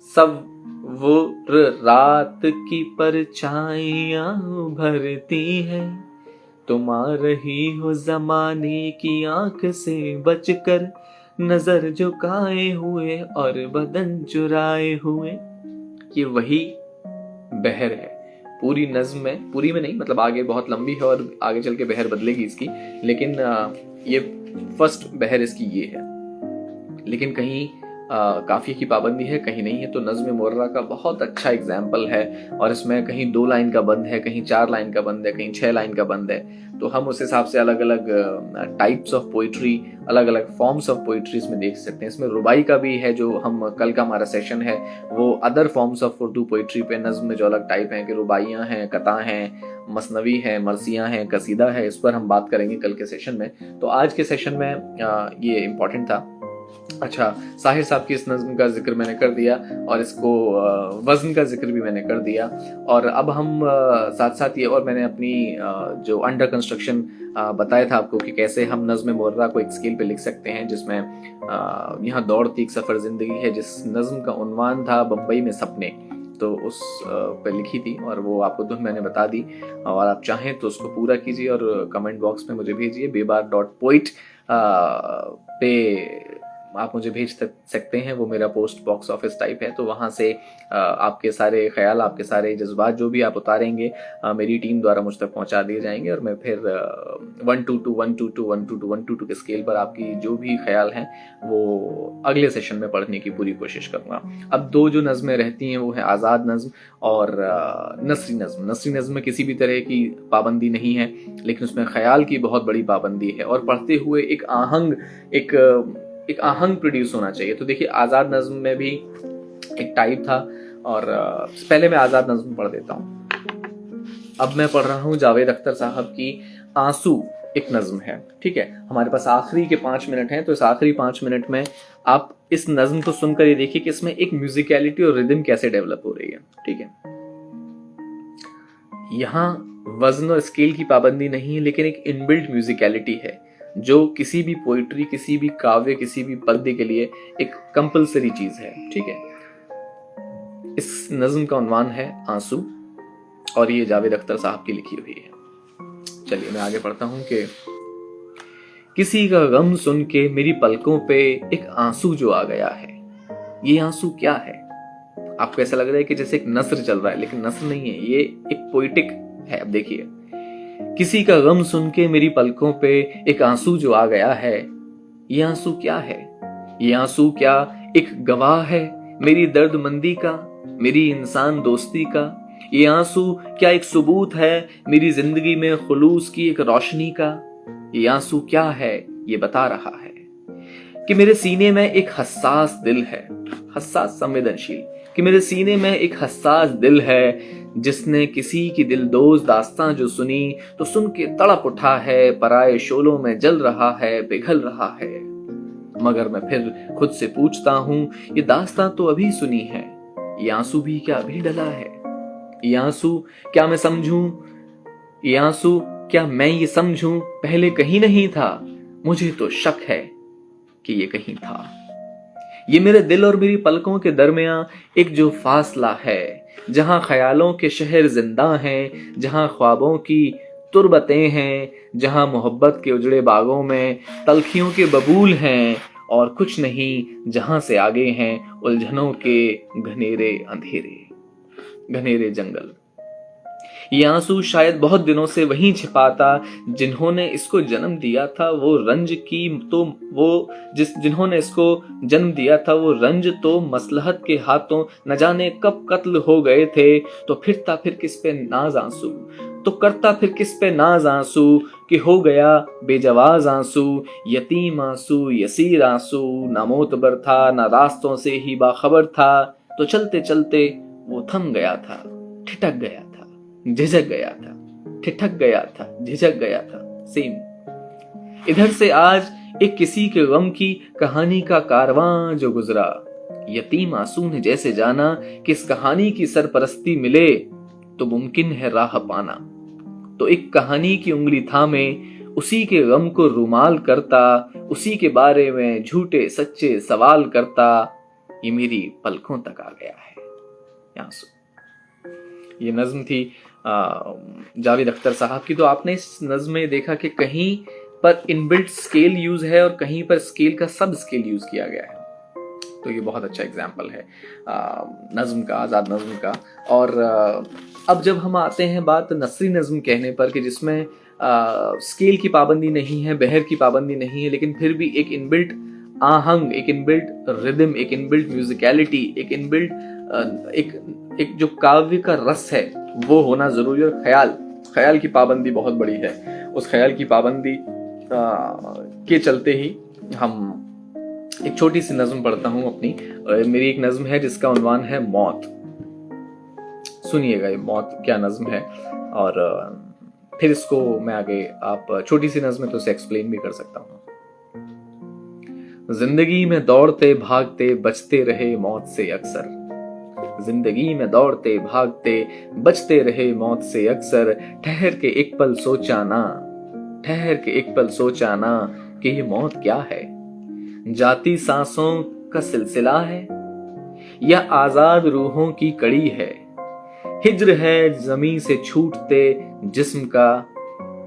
तसव्वुरात की परछाइयाँ उभरती हैं। तुम आ रही हो ज़माने की आंख से बचकर, नजर झुकाए हुए और बदन चुराए हुए। ये वही बहर है। पूरी नज्म में, पूरी में नहीं, मतलब आगे बहुत लंबी है और आगे चल के बहर बदलेगी इसकी, लेकिन ये फर्स्ट बहर इसकी ये है। लेकिन कहीं काफिया की पाबंदी है, कहीं नहीं है। तो नज्म मुर्रा का बहुत अच्छा एग्जाम्पल है, और इसमें कहीं 2 लाइन का बंद है, कहीं 4 लाइन का बंद है, कहीं 6 लाइन का बंद है। तो हम उस हिसाब से अलग अलग टाइप्स ऑफ पोइट्री, अलग अलग फॉर्म्स ऑफ पोइट्री इसमें देख सकते हैं। इसमें रुबाई का भी है, जो हम कल का हमारा सेशन है वो other forms of Urdu poetry पे, नज्म में जो अलग टाइप हैं कि रुबाइयाँ हैं, कथा हैं, मसनवी हैं, मरसियाँ हैं, कसीदा है, इस पर हम बात करेंगे कल के सेशन में। तो आज के सेशन में ये इम्पोर्टेंट था। अच्छा, साहिर साहब की इस नज्म का जिक्र मैंने कर दिया, और इसको वज़न का जिक्र भी मैंने कर दिया। और अब हम साथ साथ ये, और मैंने अपनी जो अंडर कंस्ट्रक्शन बताया था आपको कि कैसे हम नज्म मुर्रा को एक स्केल पे लिख सकते हैं, जिसमें यहाँ दौड़ती एक सफ़र ज़िंदगी है, जिस नज्म का उन्वान था बम्बई में सपने, तो उस पे लिखी थी, और वो आपको धुन मैंने बता दी। और आप चाहें तो उसको पूरा कीजिए और कमेंट बॉक्स में मुझे भेजिए। bebar.poet पे आप मुझे भेज सकते हैं, वो मेरा पोस्ट बॉक्स ऑफिस टाइप है। तो वहाँ से आपके सारे ख्याल, आपके सारे जज्बात जो भी आप उतारेंगे, मेरी टीम द्वारा मुझ तक पहुँचा दिए जाएंगे, और मैं फिर 1 2 2 1 2 2 1 2 2 1 2 2 के स्केल पर आपकी जो भी ख्याल हैं वो अगले सेशन में पढ़ने की पूरी कोशिश करूँगा। अब 2 जो नज़में रहती हैं वो है आज़ाद नज़्म और नसरी नज़्म। नसरी नज़्म में किसी भी तरह की पाबंदी नहीं है, लेकिन उसमें ख्याल की बहुत बड़ी पाबंदी है, और पढ़ते हुए एक आहंग प्रोड्यूस होना चाहिए। तो देखिए, आज़ाद नज़्म में भी एक टाइप था, और पहले मैं आज़ाद नज़्म पढ़ देता हूँ। अब मैं पढ़ रहा हूँ जावेद अख्तर साहब की आंसू, एक नज़्म है। ठीक है, हमारे पास आखिरी के 5 मिनट हैं, तो इस आखिरी 5 मिनट में आप इस नज़्म को सुनकर ये देखिए कि इसमें एक म्यूजिकलिटी और रिदम कैसे डेवलप हो रही है। ठीक है, यहाँ वजन और स्केल की पाबंदी नहीं है, लेकिन एक इनबिल्ट म्यूजिकलिटी है, जो किसी भी पोइट्री, किसी भी काव्य, किसी भी पद्य के लिए एक कंपलसरी चीज है। ठीक है, इस नज्म का उन्वान है आंसू, और ये जावेद अख्तर साहब की लिखी हुई है। चलिए मैं आगे पढ़ता हूं कि किसी का गम सुन के मेरी पलकों पे एक आंसू जो आ गया है। ये आंसू क्या है? आपको ऐसा लग रहा है कि जैसे एक नस्र चल रहा है, लेकिन नस्र नहीं है, ये एक पोइटिक है। अब देखिए, किसी का गम सुन के मेरी पलकों पे एक आंसू जो आ गया है। ये आंसू क्या है? ये आंसू क्या एक गवाह है मेरी दर्दमंदी का, मेरी इंसान दोस्ती का? ये आंसू क्या एक सबूत है मेरी जिंदगी में खुलूस की एक रोशनी का? ये आंसू क्या है? ये बता रहा है कि मेरे सीने में एक हसास दिल है, हसास संवेदनशील, कि मेरे सीने में एक हसास दिल है, जिसने किसी की दिलदोज दास्तां जो सुनी तो सुन के तड़प उठा है, पराए शोलों में जल रहा है, पिघल रहा है। मगर मैं फिर खुद से पूछता हूं, ये दास्तां तो अभी सुनी है, ये आंसू भी क्या अभी डला है? ये आंसू क्या मैं समझूं? ये आंसू क्या मैं ये समझूं पहले कहीं नहीं था? मुझे तो शक है कि ये कहीं था। ये मेरे दिल और मेरी पलकों के दरमियां एक जो फासला है, जहां ख्यालों के शहर जिंदा हैं, जहां ख्वाबों की तुरबतें हैं, जहां मोहब्बत के उजड़े बागों में तलखियों के बबूल हैं, और कुछ नहीं, जहां से आगे हैं उलझनों के घनेरे अंधेरे, घनेरे जंगल। ये आंसू शायद बहुत दिनों से वहीं छिपाता, जिन्होंने इसको जन्म दिया था वो रंज की तो जिन्होंने इसको जन्म दिया था वो रंज तो मसलहत के हाथों न जाने कब कत्ल हो गए थे। तो फिरता फिर किस पे नाज आंसू, तो करता फिर किस पे नाज आंसू, कि हो गया बेजवाज आंसू, यतीम आंसू, यसीर आंसू, ना मोतबर था ना रास्तों से ही बाखबर था। तो चलते चलते वो थम गया था, ठिठक गया था, झिझक गया था, ठिठक गया था, झिझक गया था। सेम इधर से आज एक किसी के गम की कहानी का कारवां जो गुजरा, यतीम आंसू ने जैसे जाना कि इस कहानी की सरपरस्ती मिले तो मुमकिन है राह पाना। तो एक कहानी की उंगली थामे उसी के गम को रुमाल करता, उसी के बारे में झूठे सच्चे सवाल करता, ये मेरी पलकों तक आ गया है। यहाँ सुन, ये नज्म थी जावेद अख्तर साहब की। तो आपने इस नज्म में देखा कि कहीं पर इनबिल्ट स्केल यूज है और कहीं पर स्केल का सब स्केल यूज किया गया है। तो ये बहुत अच्छा एग्जाम्पल है नज्म का, आज़ाद नज्म का। और अब जब हम आते हैं बात नसरी नज्म कहने पर कि जिसमें स्केल की पाबंदी नहीं है, बहर की पाबंदी नहीं है, लेकिन फिर भी एक इनबिल्ट आहंग, एक इनबिल्ट रिदम, एक इनबिल्ट म्यूजिकलिटी, एक इनबिल्ट एक जो काव्य का रस है वो होना जरूरी है। और ख्याल की पाबंदी बहुत बड़ी है। उस ख्याल की पाबंदी के चलते ही हम एक छोटी सी नज्म पढ़ता हूं अपनी। मेरी एक नज्म है जिसका उन्वान है मौत। सुनिएगा ये मौत क्या नज्म है, और फिर इसको मैं आगे, आप छोटी सी नज्म है तो इसे एक्सप्लेन भी कर सकता हूं। जिंदगी में दौड़ते भागते बचते रहे मौत से अक्सर, जिंदगी में दौड़ते भागते बचते रहे मौत से अक्सर, ठहर के एक पल सोचा ना, ठहर के एक पल सोचा ना कि ये मौत क्या है। जाती सांसों का सिलसिला है या आजाद रूहों की कड़ी है, हिज्र है जमीन से छूटते जिस्म का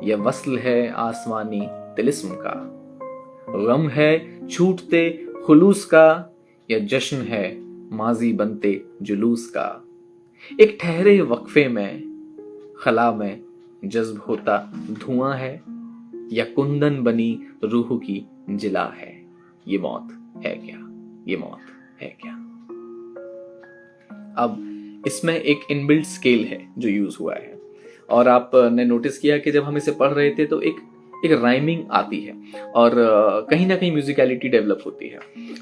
या वस्ल है आसमानी तिलिस्म का, गम है छूटते खुलूस का या जश्न है माजी बनते जुलूस का। एक ठहरे वक्फे में खला में जज्ब होता धुआं है या कुंदन बनी रूह की जिला है। ये मौत है क्या, ये मौत है क्या। अब इसमें एक इनबिल्ट स्केल है जो यूज हुआ है, और आपने नोटिस किया कि जब हम इसे पढ़ रहे थे तो एक राइमिंग आती है और कहीं ना कहीं म्यूजिकलिटी डेवलप होती है।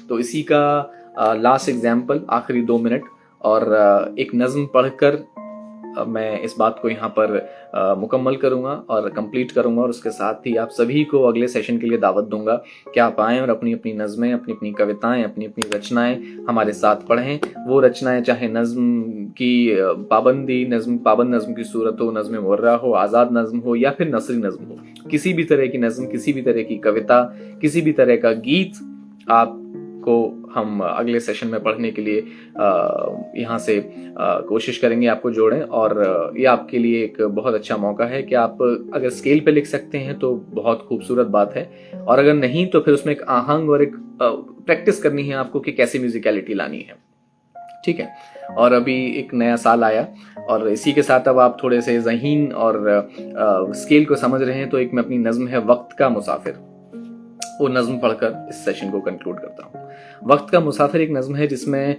तो इसी का लास्ट एग्जाम्पल, आखिरी 2 मिनट और एक नज्म पढ़कर मैं इस बात को यहाँ पर मुकम्मल करूँगा और कंप्लीट करूँगा, और उसके साथ ही आप सभी को अगले सेशन के लिए दावत दूंगा कि आप आएँ और अपनी अपनी नज़में, अपनी अपनी कविताएं, अपनी अपनी रचनाएं हमारे साथ पढ़ें। वो रचनाएं चाहे नज़्म की पाबंदी, पाबंद नज़्म की सूरत हो, नज़्म मुर्रा हो, आज़ाद नज़्म हो, या फिर नसरी नज़्म हो, किसी भी तरह की नज़्म, किसी भी तरह की कविता, किसी भी तरह का गीत आपको हम अगले सेशन में पढ़ने के लिए यहाँ से कोशिश करेंगे आपको जोड़ें। और ये आपके लिए एक बहुत अच्छा मौका है कि आप अगर स्केल पे लिख सकते हैं तो बहुत खूबसूरत बात है, और अगर नहीं तो फिर उसमें एक आहंग और एक प्रैक्टिस करनी है आपको कि कैसे म्यूजिकलिटी लानी है। ठीक है। और अभी एक नया साल आया और इसी के साथ अब आप थोड़े से ज़हीन और स्केल को समझ रहे हैं, तो एक मैं अपनी नज़्म है वक्त का मुसाफिर, वो नज़्म पढ़कर इस सेशन को कंक्लूड करता हूँ। वक्त का मुसाफिर एक नज़्म है जिसमें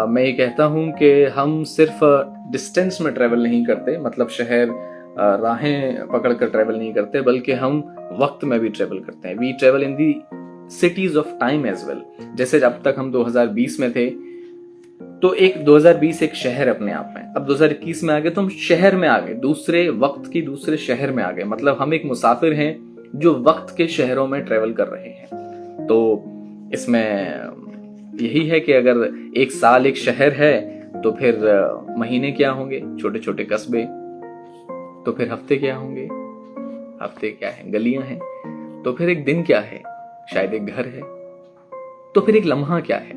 मैं ये कहता हूँ कि हम सिर्फ डिस्टेंस में ट्रैवल नहीं करते, मतलब शहर राहें पकड़ कर ट्रैवल नहीं करते, बल्कि हम वक्त में भी ट्रैवल करते हैं। We travel in the cities of time as well. जैसे जब तक हम 2020 में थे तो एक 2020 एक शहर अपने आप में, अब 2021 में आ गए तो हम शहर में आ गए, दूसरे वक्त की दूसरे शहर में आ गए। मतलब हम एक मुसाफिर हैं जो वक्त के शहरों में ट्रेवल कर रहे हैं। तो इसमें यही है कि अगर एक साल एक शहर है तो फिर महीने क्या होंगे, छोटे छोटे कस्बे, तो फिर हफ्ते क्या होंगे, हफ्ते क्या है, गलियां हैं, तो फिर एक दिन क्या है, शायद एक घर है, तो फिर एक लम्हा क्या है,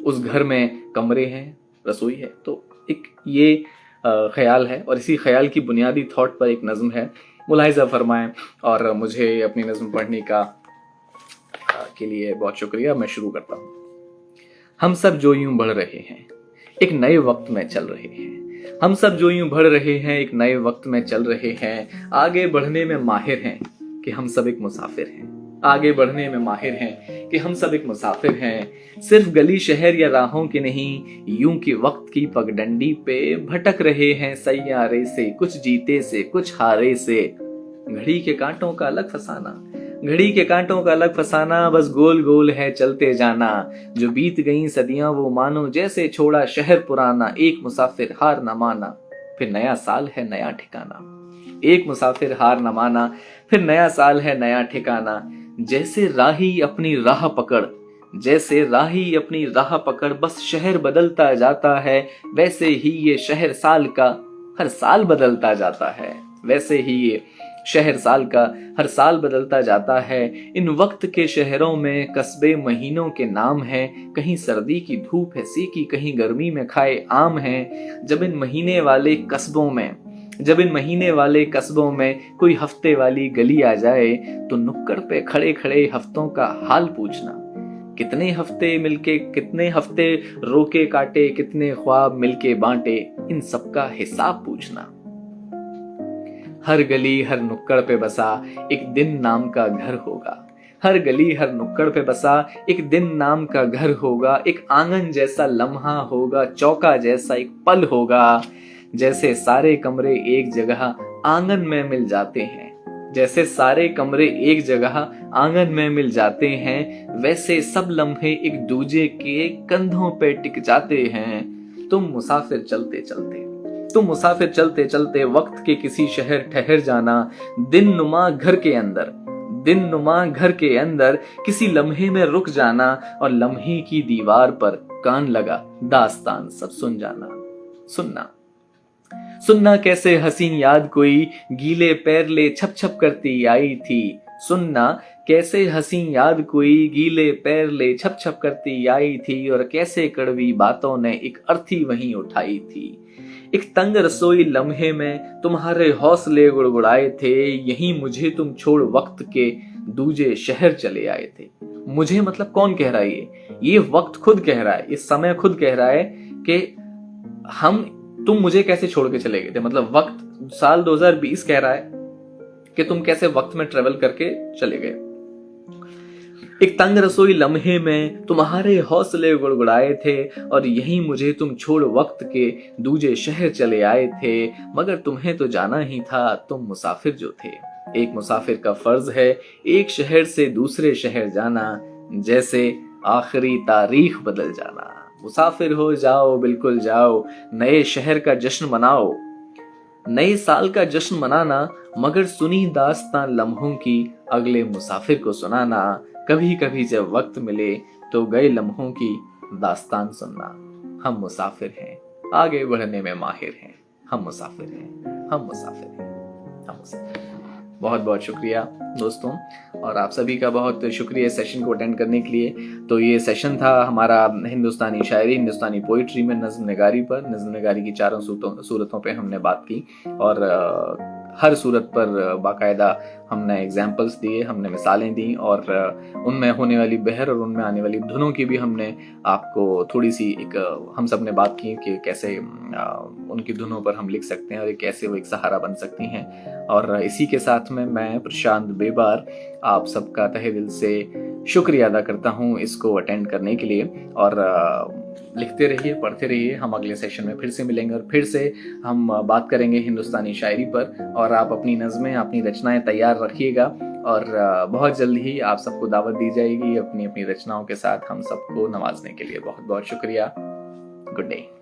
उस घर में कमरे हैं, रसोई है। तो एक ये ख्याल है, और इसी ख्याल की बुनियादी थॉट पर एक नज़्म है, मुलाहिजा फरमाएं। और मुझे अपनी नज़्म पढ़ने के लिए बहुत शुक्रिया। मैं शुरू करता हूँ। हम सब जो यूं बढ़ रहे हैं एक नए वक्त में चल रहे हैं, हम सब जो यूं बढ़ रहे हैं एक नए वक्त में चल रहे हैं, आगे बढ़ने में माहिर हैं कि हम सब एक मुसाफिर हैं, आगे बढ़ने में माहिर हैं कि हम सब एक मुसाफिर हैं। सिर्फ गली शहर या राहों के नहीं, यूं कि वक्त की पगडंडी पे भटक रहे हैं सैयारे से, कुछ जीते से कुछ हारे से। घड़ी के कांटों का अलग फसाना, घड़ी के कांटों का अलग फसाना, बस गोल गोल है चलते जाना। जो बीत गई सदियां वो मानो जैसे छोड़ा शहर पुराना, एक मुसाफिर हार न माना फिर नया साल है नया ठिकाना। एक मुसाफिर हार न माना फिर नया साल है नया ठिकाना। जैसे राही अपनी राह पकड़, जैसे राही अपनी राह पकड़, बस शहर बदलता जाता है, वैसे ही ये शहर साल का हर साल बदलता जाता है, वैसे ही ये शहर साल का हर साल बदलता जाता है। इन वक्त के शहरों में कस्बे महीनों के नाम हैं, कहीं सर्दी की धूप है सेकी, कहीं गर्मी में खाए आम है। जब इन महीने वाले कस्बों में कोई हफ्ते वाली गली आ जाए तो नुक्कड़ पे खड़े खड़े हफ्तों का हाल पूछना। कितने हफ्ते रोके काटे, कितने ख्वाब मिलके बांटे, इन सबका हिसाब पूछना। हर गली हर नुक्कड़ पे बसा एक दिन नाम का घर होगा। हर गली हर नुक्कड़ पे बसा एक दिन नाम का घर होगा। एक आंगन जैसा लम्हा होगा, चौका जैसा एक पल होगा। जैसे सारे कमरे एक जगह आंगन में मिल जाते हैं, जैसे सारे कमरे एक जगह आंगन में मिल जाते हैं, वैसे सब लम्हे एक दूजे के कंधों पे टिक जाते हैं। तुम मुसाफिर चलते चलते वक्त के किसी शहर ठहर जाना। दिन नुमा घर के अंदर किसी लम्हे में रुक जाना और लम्हे की दीवार पर कान लगा दास्तान सब सुनना कैसे हसीन याद कोई गीले पैर ले छप छप करती आई थी। सुनना कैसे हसीन याद कोई गीले पैर ले छप छप करती आई थी, और कैसे कड़वी बातों ने एक अर्थी वहीं उठाई थी। एक तंग रसोई लम्हे में तुम्हारे हौसले गुड़गुड़ाए थे, यहीं मुझे तुम तुम वक्त के दूजे शहर चले आए थे। मुझे मतलब कौन कह रहा है? ये वक्त खुद कह रहा है, इस समय खुद कह रहा है कि तुम मुझे कैसे छोड़ के चले गए थे। मतलब वक्त साल 2020 कह रहा है कि तुम कैसे वक्त में ट्रेवल करके चले गए। एक तंग रसोई लम्हे में तुम्हारे हौसले गुड़गुड़ाए थे, और यहीं मुझे तुम छोड़ वक्त के दूजे शहर चले आए थे। मगर तुम्हें तो जाना ही था, तुम मुसाफिर जो थे। एक मुसाफिर का फर्ज है एक शहर से दूसरे शहर जाना, जैसे आखिरी तारीख बदल जाना। मुसाफिर हो जाओ, बिल्कुल जाओ, नए शहर का जश्न मनाओ, नए साल का जश्न मनाना, मगर सुनी दास्तां लम्हों की अगले मुसाफिर को सुनाना। कभी कभी जब वक्त मिले तो गए लम्हों की दास्तान सुनना। हम मुसाफिर हैं, आगे बढ़ने में माहिर हैं। हम मुसाफिर हैं। बहुत बहुत शुक्रिया दोस्तों, और आप सभी का बहुत शुक्रिया सेशन को अटेंड करने के लिए। तो ये सेशन था हमारा हिंदुस्तानी शायरी, हिंदुस्तानी पोइट्री में नज़्म निगारी पर। नज़्म निगारी की चारों सूरतों पे हमने बात की, और हर सूरत पर बाकायदा हमने एग्जाम्पल्स दिए, हमने मिसालें दी, और उनमें होने वाली बहर और उनमें आने वाली धुनों की भी हमने आपको थोड़ी सी हम सब ने बात की कि कैसे उनकी धुनों पर हम लिख सकते हैं और कैसे वो एक सहारा बन सकती हैं। और इसी के साथ में मैं प्रशांत बेबार आप सबका तहे दिल से शुक्रिया अदा करता हूँ इसको अटेंड करने के लिए। और लिखते रहिए, पढ़ते रहिए। हम अगले सेशन में फिर से मिलेंगे और फिर से हम बात करेंगे हिंदुस्तानी शायरी पर। और आप अपनी नज़में, अपनी रचनाएं तैयार रखिएगा, और बहुत जल्द ही आप सबको दावत दी जाएगी अपनी अपनी रचनाओं के साथ हम सबको नवाजने के लिए। बहुत बहुत शुक्रिया। Good day.